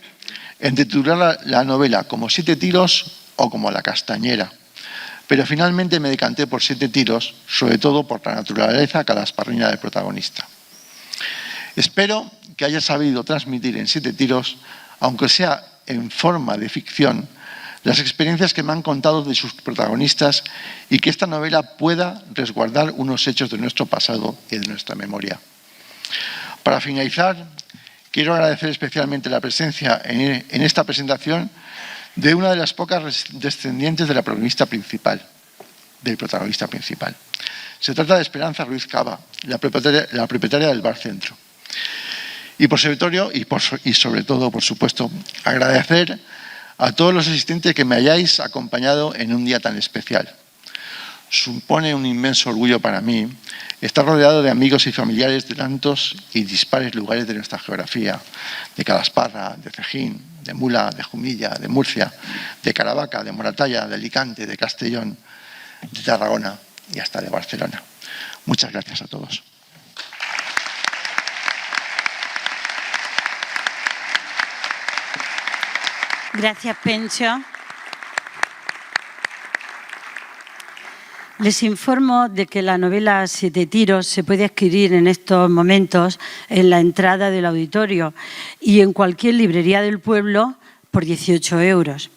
en titular la novela como 7 tiros o como La castañera, pero finalmente me decanté por 7 tiros, sobre todo por la naturaleza calasparrina del protagonista. Espero que haya sabido transmitir en 7 tiros, aunque sea en forma de ficción, las experiencias que me han contado de sus protagonistas y que esta novela pueda resguardar unos hechos de nuestro pasado y de nuestra memoria. Para finalizar, quiero agradecer especialmente la presencia en esta presentación de una de las pocas descendientes de la protagonista principal, del protagonista principal. Se trata de Esperanza Ruiz Cava, la propietaria del Bar Centro. Y sobre todo, por supuesto, agradecer a todos los asistentes que me hayáis acompañado en un día tan especial. Supone un inmenso orgullo para mí estar rodeado de amigos y familiares de tantos y dispares lugares de nuestra geografía, de Calasparra, de Cejín, de Mula, de Jumilla, de Murcia, de Caravaca, de Moratalla, de Alicante, de Castellón, de Tarragona y hasta de Barcelona. Muchas gracias a todos. Gracias, Pencho. Les informo de que la novela 7 tiros se puede adquirir en estos momentos en la entrada del auditorio y en cualquier librería del pueblo por 18 €.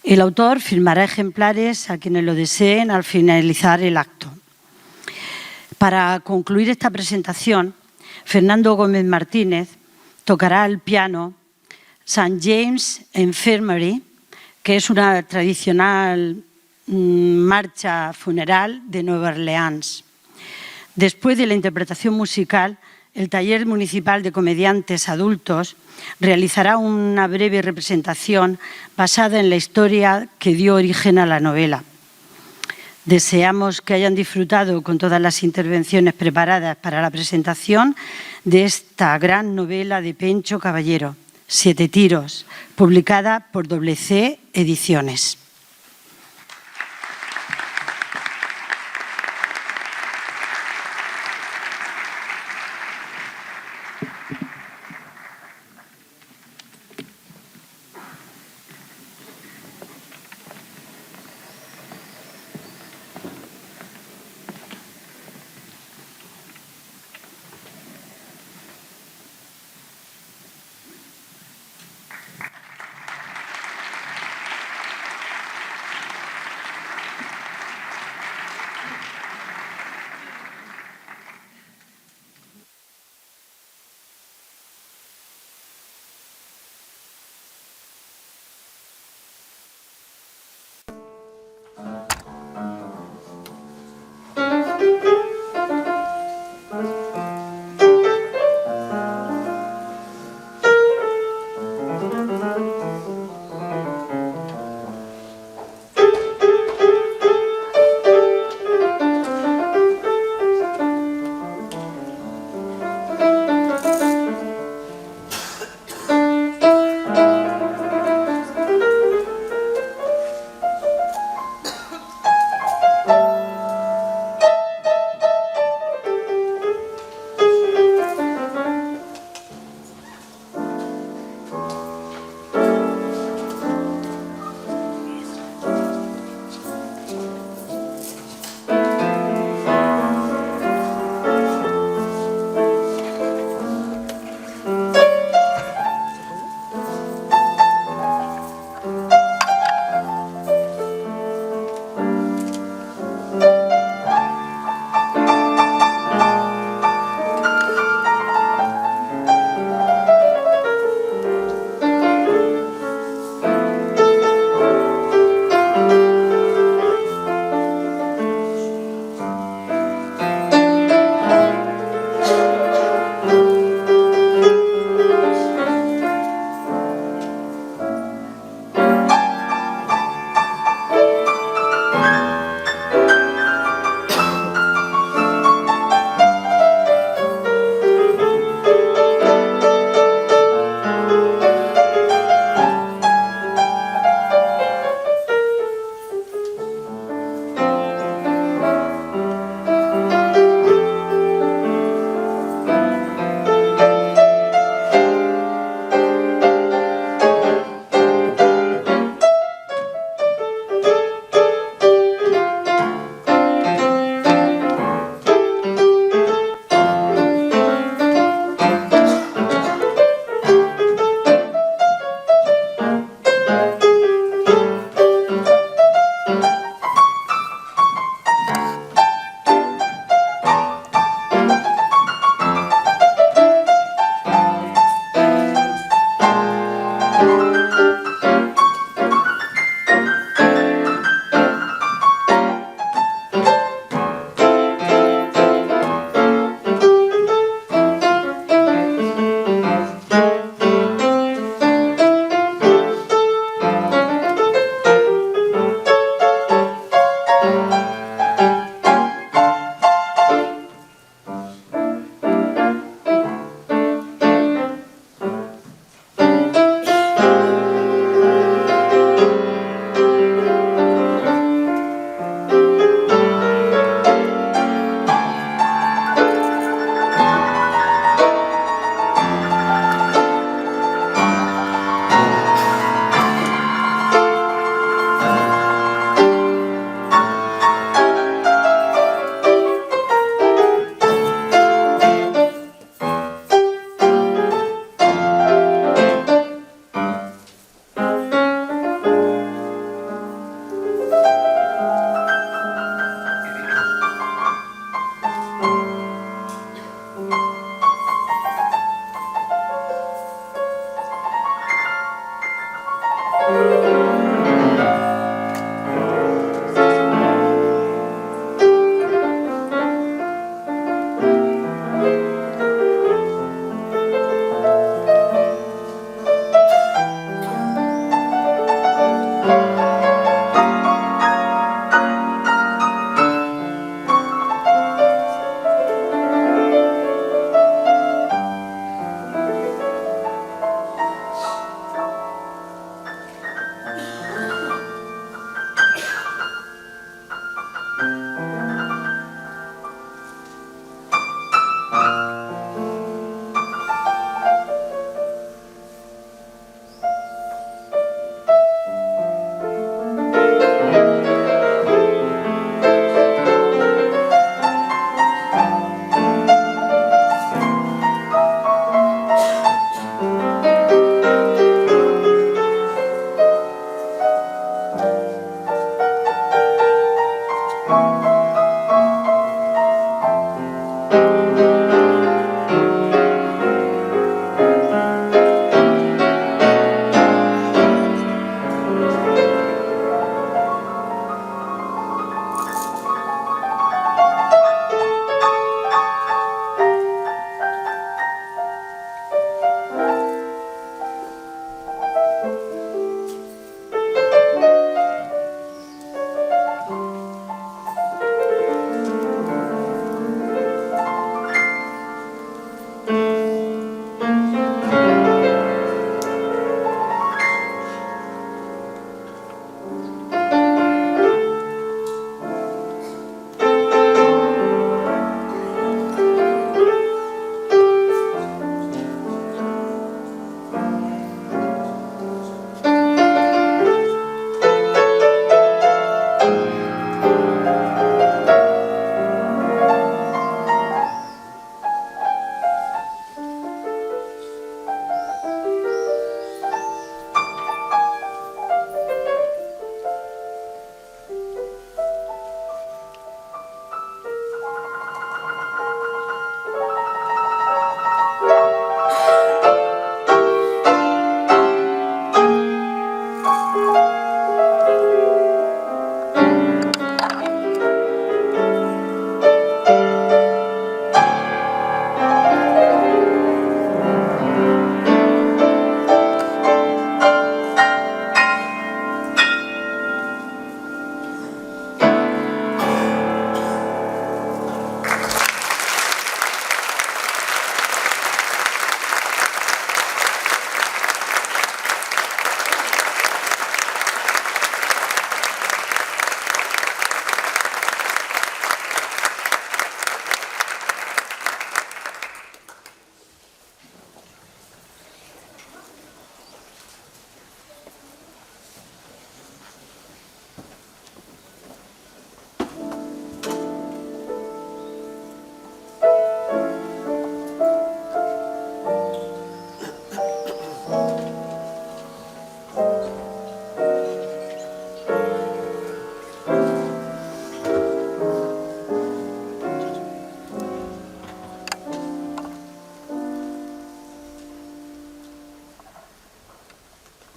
El autor firmará ejemplares a quienes lo deseen al finalizar el acto. Para concluir esta presentación, Fernando Gómez Martínez tocará al piano St. James Infirmary, que es una tradicional marcha funeral de Nueva Orleans. Después de la interpretación musical, el Taller Municipal de Comediantes Adultos realizará una breve representación basada en la historia que dio origen a la novela. Deseamos que hayan disfrutado con todas las intervenciones preparadas para la presentación de esta gran novela de Pencho Caballero, 7 tiros, publicada por WC Ediciones.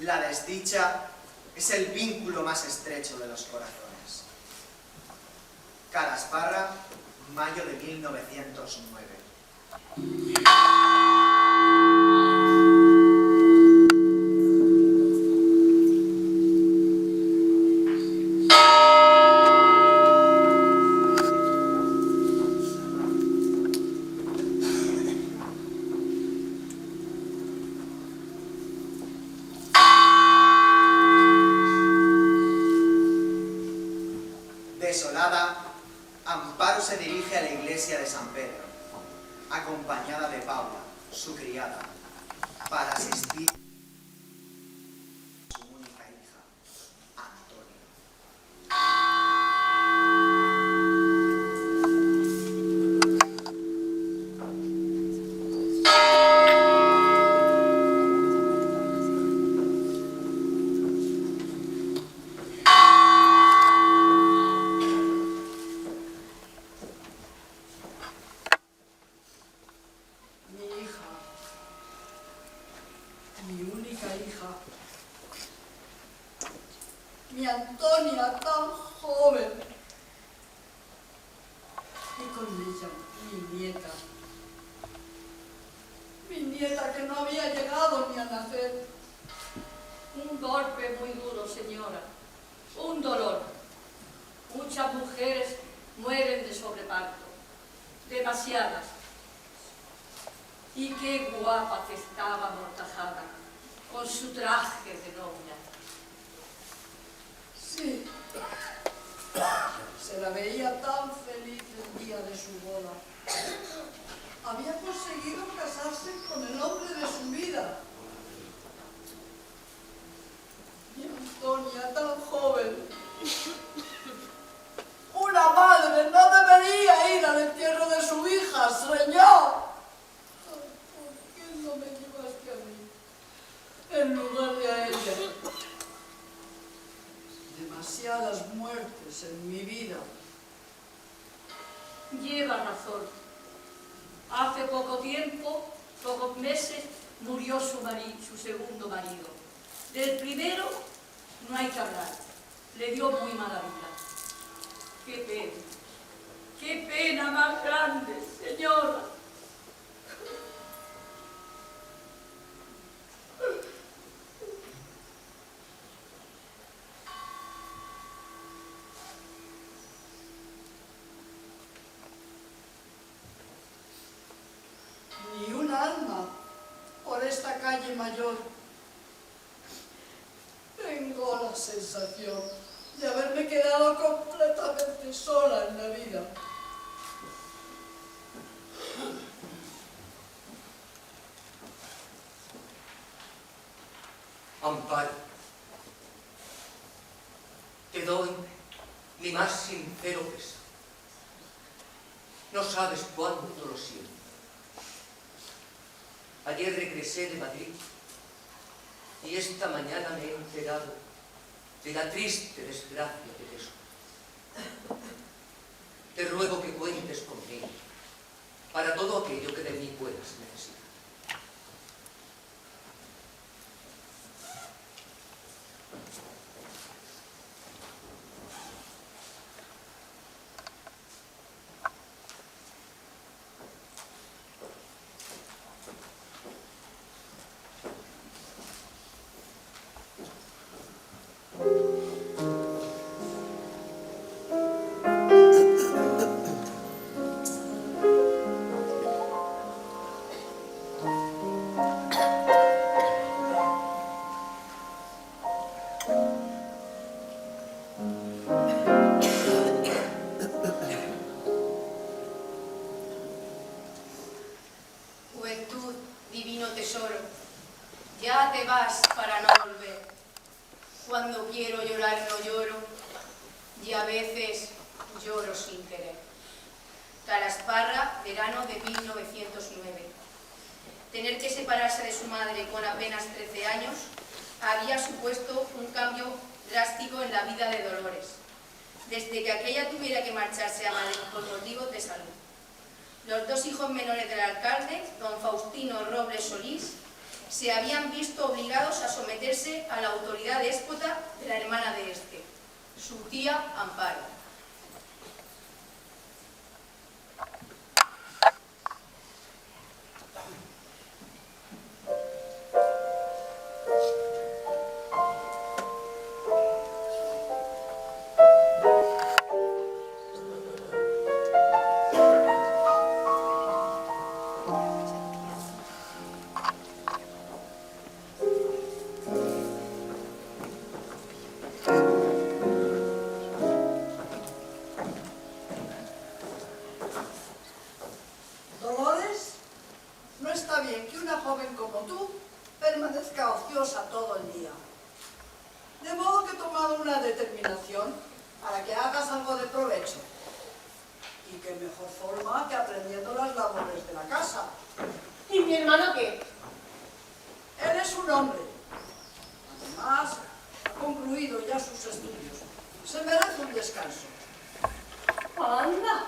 La desdicha es el vínculo más estrecho de los corazones. Calasparra, mayo de 1909. Desolada, Amparo se dirige a la iglesia de San Pedro, acompañada de Paula, su criada, para asistir a su única hija, Antonia. Mi única hija, mi Antonia tan joven, y con ella mi nieta que no había llegado ni a nacer. Un golpe muy duro, señora, un dolor. Muchas mujeres mueren de sobreparto, demasiadas. Y qué guapa que estaba amortajada, con su traje de novia. Sí, se la veía tan feliz el día de su boda. Había conseguido casarse con el hombre de su vida. Mi Antonia tan joven. Una madre no debería ir al entierro de su hija, señor. ¿Por qué no me llevaste a mí en lugar de a ella? Demasiadas muertes en mi vida Lleva razón. Hace poco tiempo, pocos meses, murió su segundo marido. Del primero no hay que hablar. Le dio muy mala vida. Qué pena más grande, señora. Ni un alma por esta calle mayor. Tengo la sensación de haberme quedado completamente sola en la vida. Amparo, te doy mi más sincero pesar. No sabes cuánto lo siento. Ayer regresé de Madrid y esta mañana me he enterado de la triste desgracia que te sucedió. Te ruego que cuentes conmigo para todo aquello que de mí puedas necesitar. Juventud, divino tesoro, ya te vas para no volver. Cuando quiero llorar no lloro, y a veces lloro sin querer. Calasparra, verano de 1909. Tener que separarse de su madre con apenas 13 años había supuesto un cambio drástico en la vida de Dolores, desde que aquella tuviera que marcharse a Madrid por motivos de salud. Los dos hijos menores del alcalde, don Faustino Robles Solís, se habían visto obligados a someterse a la autoridad déspota de la hermana de este, su tía Amparo. Dolores, no está bien que una joven como tú permanezca ociosa todo el día. De modo que he tomado una determinación para que hagas algo de provecho. Y qué mejor forma que aprendiendo las labores de la casa. ¿Y mi hermano qué? Él es un hombre. Además, ha concluido ya sus estudios. Se merece un descanso. Anda.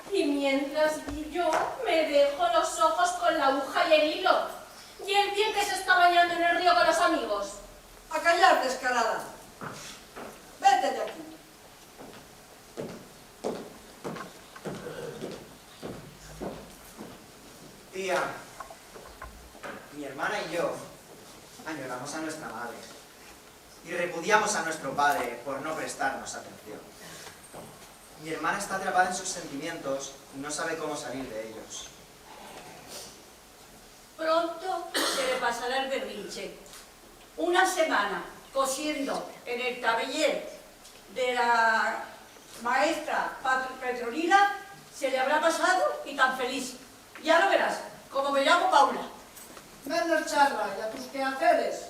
Y mientras yo me dejo los ojos con la aguja y el hilo. Y el bien que se está bañando en el río con los amigos. A callar, descarada. Vete de aquí. Tía, mi hermana y yo añoramos a nuestra madre y repudiamos a nuestro padre por no prestarnos atención. Mi hermana está atrapada en sus sentimientos y no sabe cómo salir de ellos. Pronto se le pasará el berrinche. Una semana cosiendo en el taller de la maestra Petronila se le habrá pasado y tan feliz. Ya lo verás, como me llamo Paula. Menos charla y a tus quehaceres.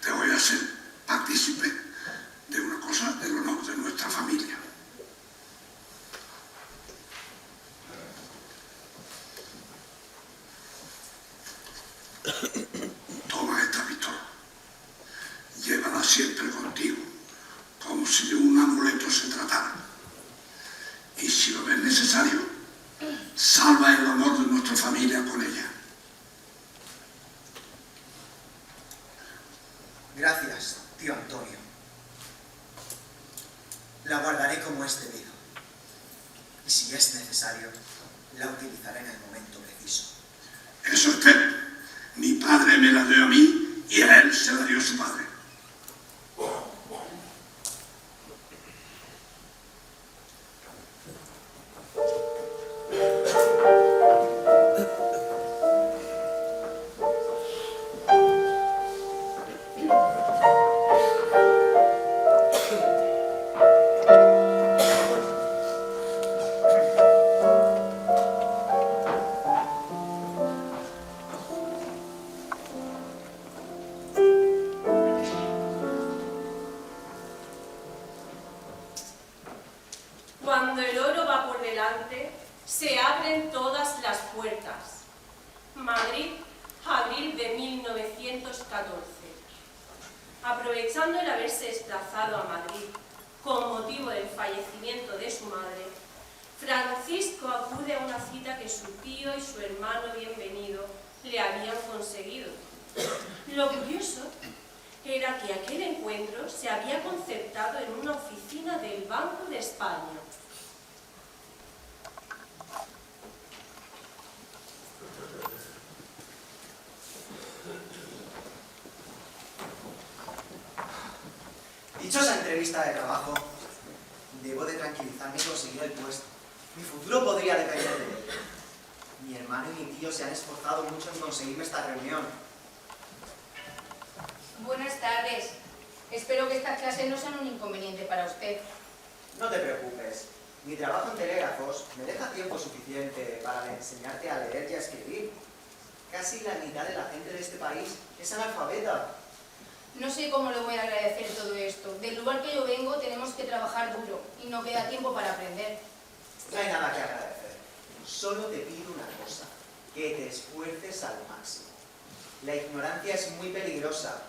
Te voy a ser partícipe de una cosa. cosas del honor de nuestra familia. Toma esta pistola. Llévala siempre contigo, como si de un amuleto se tratara. Y si lo ves necesario, salva el honor de nuestra familia con ella. Gracias, tío Antonio. La guardaré como es debido. Y si es necesario, la utilizaré en el momento preciso. Eso es usted. Mi padre me la dio a mí y a él se la dio su padre. Cuando el oro va por delante, se abren todas las puertas. Madrid, abril de 1914. Aprovechando el haberse desplazado a Madrid con motivo del fallecimiento de su madre, Francisco acude a una cita que su tío y su hermano Bienvenido le habían conseguido. Lo curioso era que aquel encuentro se había concertado en una oficina del Banco de España. Dichosa entrevista de trabajo, debo de tranquilizarme y conseguir el puesto. Mi futuro podría depender de él. Mi hermano y mi tío se han esforzado mucho en conseguirme esta reunión. Buenas tardes. Espero que estas clases no sean un inconveniente para usted. No te preocupes. Mi trabajo en telégrafos me deja tiempo suficiente para enseñarte a leer y a escribir. Casi la mitad de la gente de este país es analfabeta. No sé cómo le voy a agradecer todo esto. Del lugar que yo vengo tenemos que trabajar duro y no queda tiempo para aprender. No hay nada que agradecer. Solo te pido una cosa, que te esfuerces al máximo. La ignorancia es muy peligrosa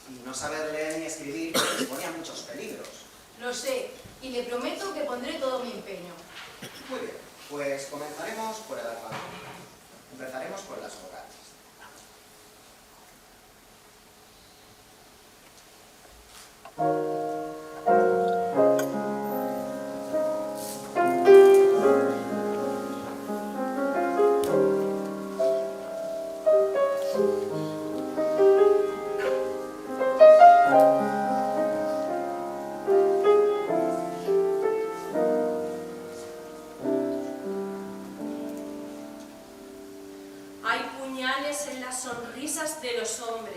y no saber leer ni escribir te pone a muchos peligros. Lo sé, y le prometo que pondré todo mi empeño. Muy bien, pues comenzaremos por el alfabeto. Empezaremos por las vocales. Hay puñales en las sonrisas de los hombres.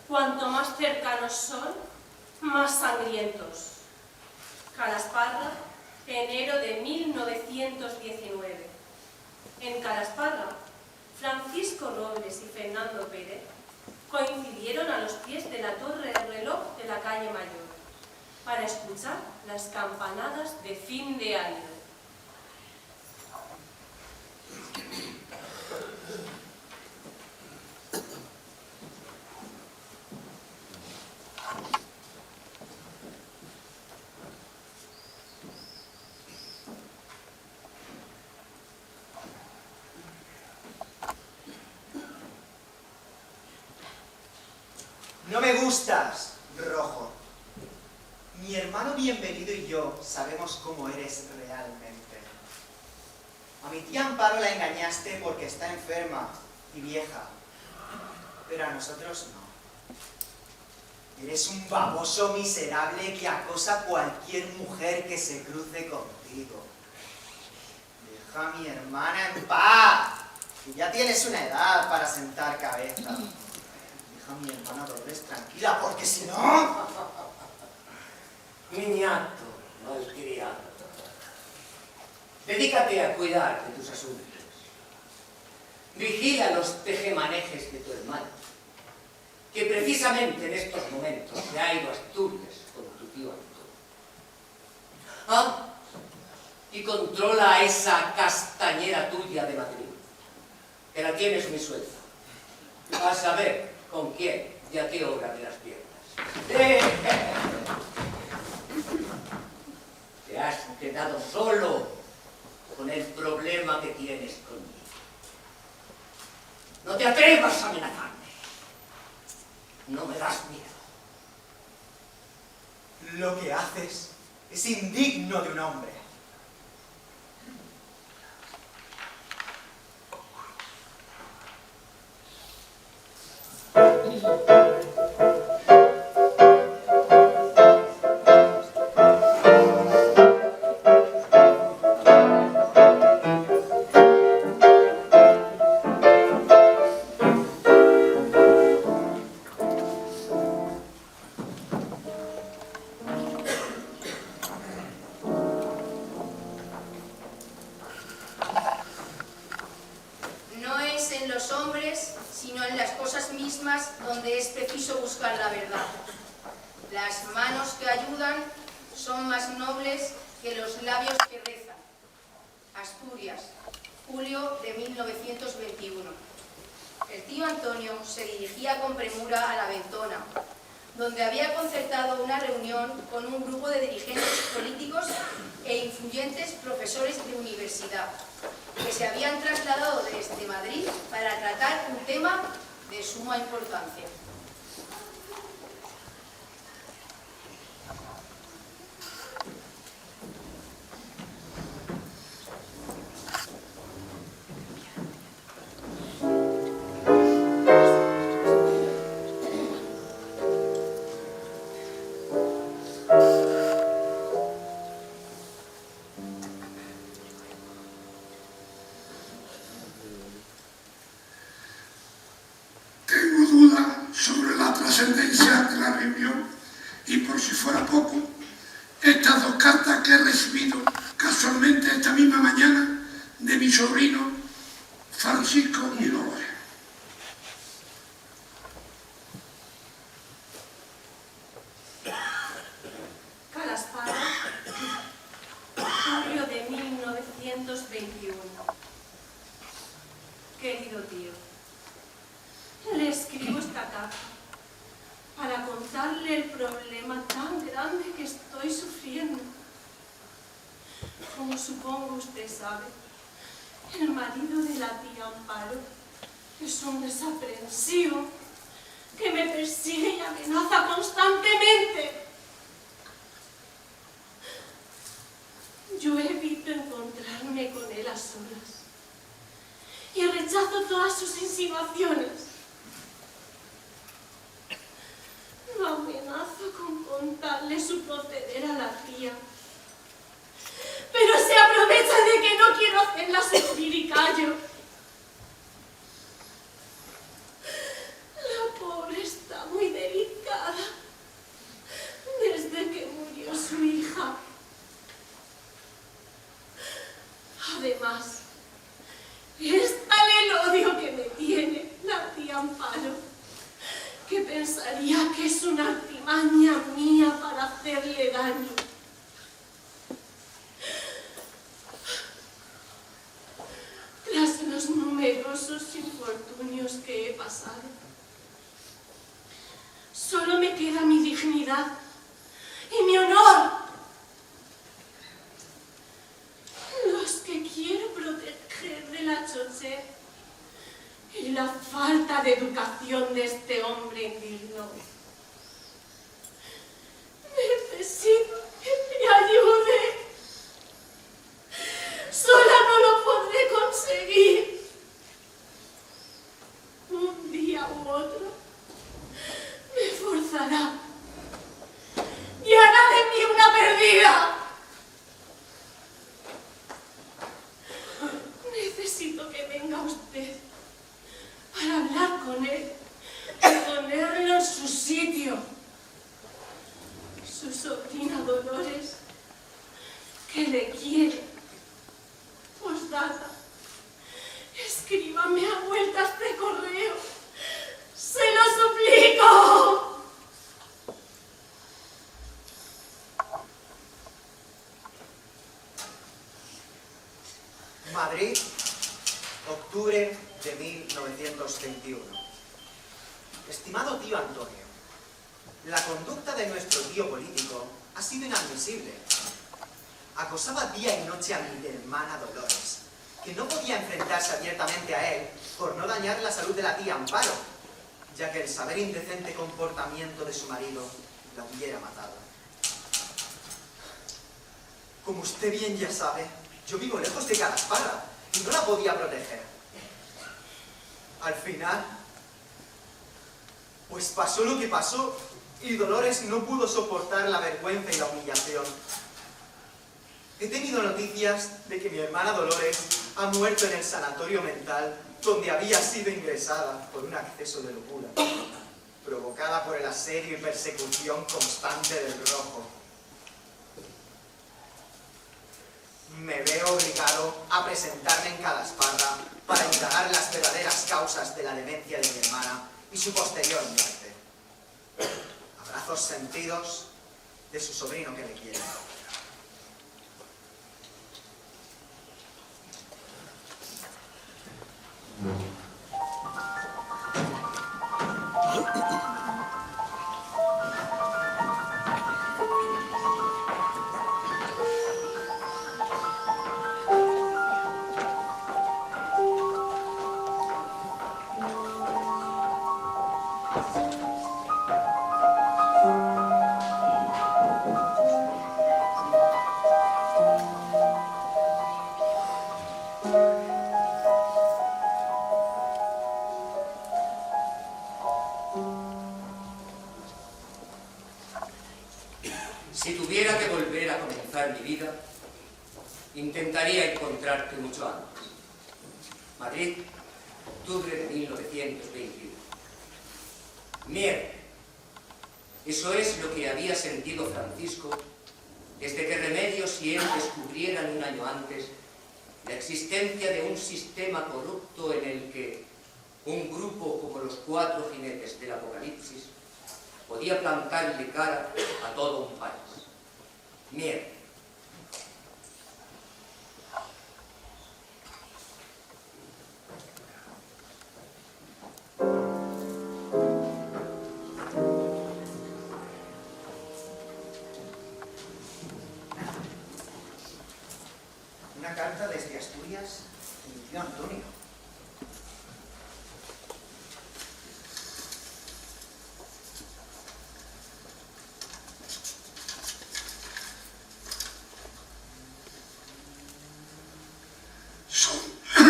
Cuanto más cercanos son, más sangrientos. Calasparra, enero de 1919. En Calasparra, Francisco Robles y Fernando Pérez coincidieron a los pies de la torre del reloj de la calle Mayor para escuchar las campanadas de fin de año. No me gustas, Rojo. Mi hermano Bienvenido y yo sabemos cómo eres realmente. A mi tía Amparo la engañaste porque está enferma y vieja, pero a nosotros no. Eres un baboso miserable que acosa a cualquier mujer que se cruce contigo. Deja a mi hermana en paz, que ya tienes una edad para sentar cabeza. Deja a mi hermana Dolores tranquila, porque si no... Niñato, malcriado. Dedícate a cuidar de tus asuntos. Vigila los tejemanejes de tu hermano, que precisamente en estos momentos se ha ido a Asturias con tu tío controla a esa castañera tuya de Madrid, que la tienes muy suelta. A saber con quién y a qué hora de las piernas. Te has quedado solo con el problema que tienes conmigo. No te atrevas a amenazarme. No me das miedo. Lo que haces es indigno de un hombre. No es en los hombres, sino en las cosas mismas donde es preciso buscar la verdad. Las manos que ayudan son más nobles que los labios que rezan. Asturias, julio de 1921. El tío Antonio se dirigía con premura a la Ventona, donde había concertado una reunión con un grupo de dirigentes políticos e influyentes profesores de universidad, que se habían trasladado desde Madrid para tratar un tema de suma importancia. Tengo duda sobre la trascendencia de la reunión y, por si fuera poco, estas dos cartas que he recibido casualmente esta misma mañana de mi sobrino Francisco y Dolores. Calasparra, julio de 1921. Querido tío, le escribo esta carta para contarle el problema tan grande que estoy sufriendo. Como supongo usted sabe, el marido de la tía Amparo es un desaprensivo que me persigue y amenaza constantemente. Yo evito encontrarme con él a solas y rechazo todas sus insinuaciones. Lo amenazo con contarle su proceder a la tía, pero se aprovecha de que no quiero hacerla sufrir y callo. La pobre está muy delicada desde que murió su hija. Además, es tal el odio que me tiene la tía Amparo, que pensaría que es una artimaña mía para hacerle daño. Tras los numerosos infortunios que he pasado, solo me queda mi dignidad y mi honor, los que quiero proteger de la chochez y la falta de educación de este hombre indigno. Necesito que me ayude. Sola no lo podré conseguir. Un día u otro me forzará y hará de mí una perdida. Necesito que venga usted para hablar con él y ponerlo en su sitio. Su sobrina Dolores, que le quiere. Postdata, escríbame a vueltas de correo. ¡Se lo suplico! Madrid, octubre de 1921. Estimado tío Antonio, la conducta de nuestro tío político ha sido inadmisible. Acosaba día y noche a mi hermana Dolores, que no podía enfrentarse abiertamente a él por no dañar la salud de la tía Amparo, ya que el saber indecente comportamiento de su marido la hubiera matado. Como usted bien ya sabe, yo vivo lejos de Calasparra y no la podía proteger. Al final, pues pasó lo que pasó y Dolores no pudo soportar la vergüenza y la humillación. He tenido noticias de que mi hermana Dolores ha muerto en el sanatorio mental donde había sido ingresada por un acceso de locura, provocada por el asedio y persecución constante del Rojo. Me veo obligado a presentarme en Calasparra para indagar las verdaderas causas de la demencia de mi hermana y su posterior muerte. Abrazos sentidos de su sobrino que le quiere. Si tuviera que volver a comenzar mi vida, intentaría encontrarte mucho antes. Madrid, octubre de 1921. Mierda. Eso es lo que había sentido Francisco desde que Remedios y él descubrieran un año antes la existencia de un sistema corrupto en el que un grupo como los 4 jinetes del Apocalipsis podía plantarle cara a todo un país. Mierda. Una carta desde Asturias de mi tío Antonio.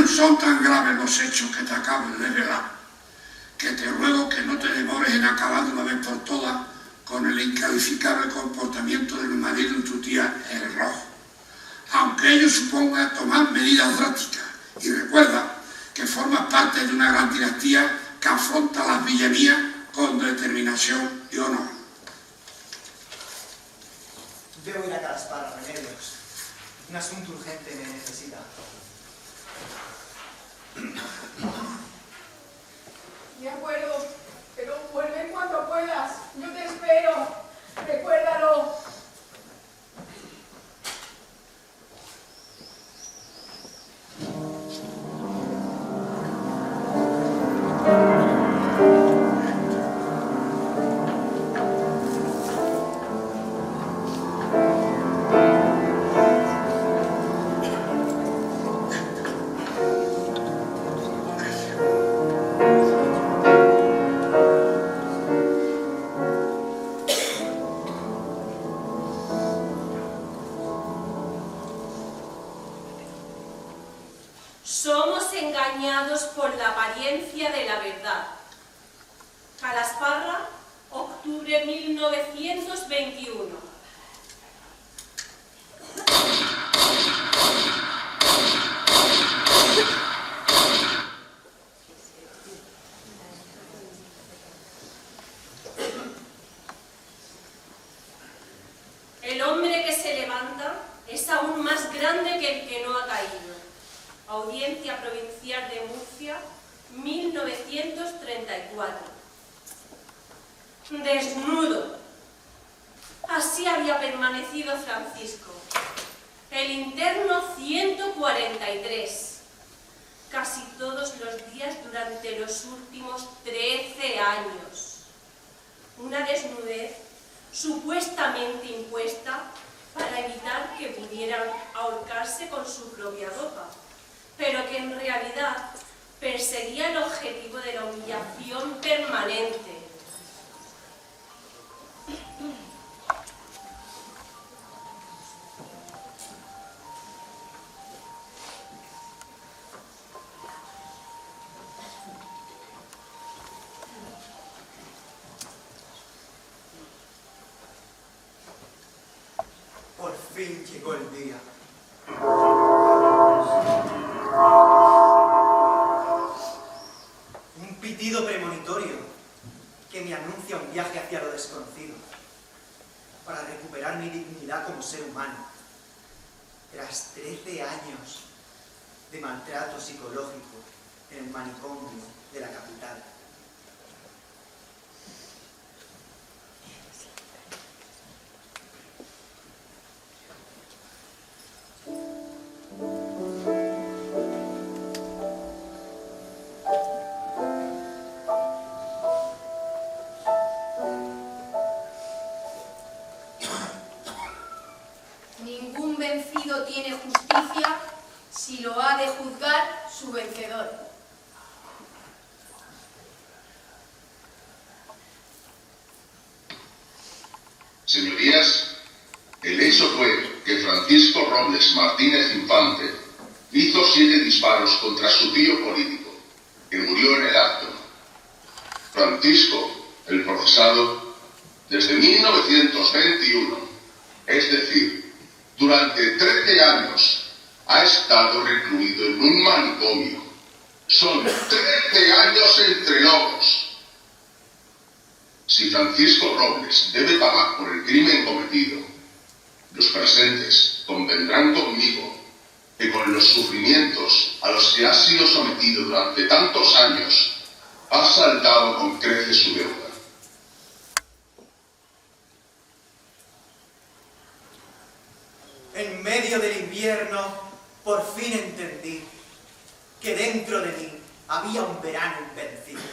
Son tan graves los hechos que te acabo de revelar, que te ruego que no te demores en acabar de una vez por todas con el incalificable comportamiento de mi marido y tu tía el Rojo, aunque ello suponga tomar medidas drásticas. Y recuerda que formas parte de una gran dinastía que afronta las villanías con determinación y honor. Debo ir a Calasparra, Remedios. Un asunto urgente me necesita. De acuerdo, pero vuelve cuando puedas. Yo te espero. Recuérdalo. Somos engañados por la apariencia de la verdad. Calasparra, octubre 1921. El hombre que se levanta es aún más grande que el que no ha caído. Audiencia Provincial de Murcia, 1934. Desnudo. Así había permanecido Francisco. El interno 143. casi todos los días durante los últimos 13 años. Una desnudez supuestamente impuesta para evitar que pudieran ahorcarse con su propia ropa, pero que en realidad perseguía el objetivo de la humillación permanente. Por fin llegó el día. Un pitido premonitorio que me anuncia un viaje hacia lo desconocido para recuperar mi dignidad como ser humano tras 13 años de maltrato psicológico en el manicomio de la capital. Ningún vencido tiene justicia si lo ha de juzgar su vencedor. Señorías, el hecho fue que Francisco Robles Martínez Infante hizo 7 disparos contra su tío político, que murió en el acto. Francisco, el procesado, desde 1921, es decir, durante 13 años, ha estado recluido en un manicomio. Son 13 años entre lobos. Si Francisco Robles debe pagar por el crimen cometido, los presentes convendrán conmigo que con los sufrimientos a los que ha sido sometido durante tantos años, ha saldado con creces su deuda. En medio del invierno, por fin entendí que dentro de mí había un verano invencible.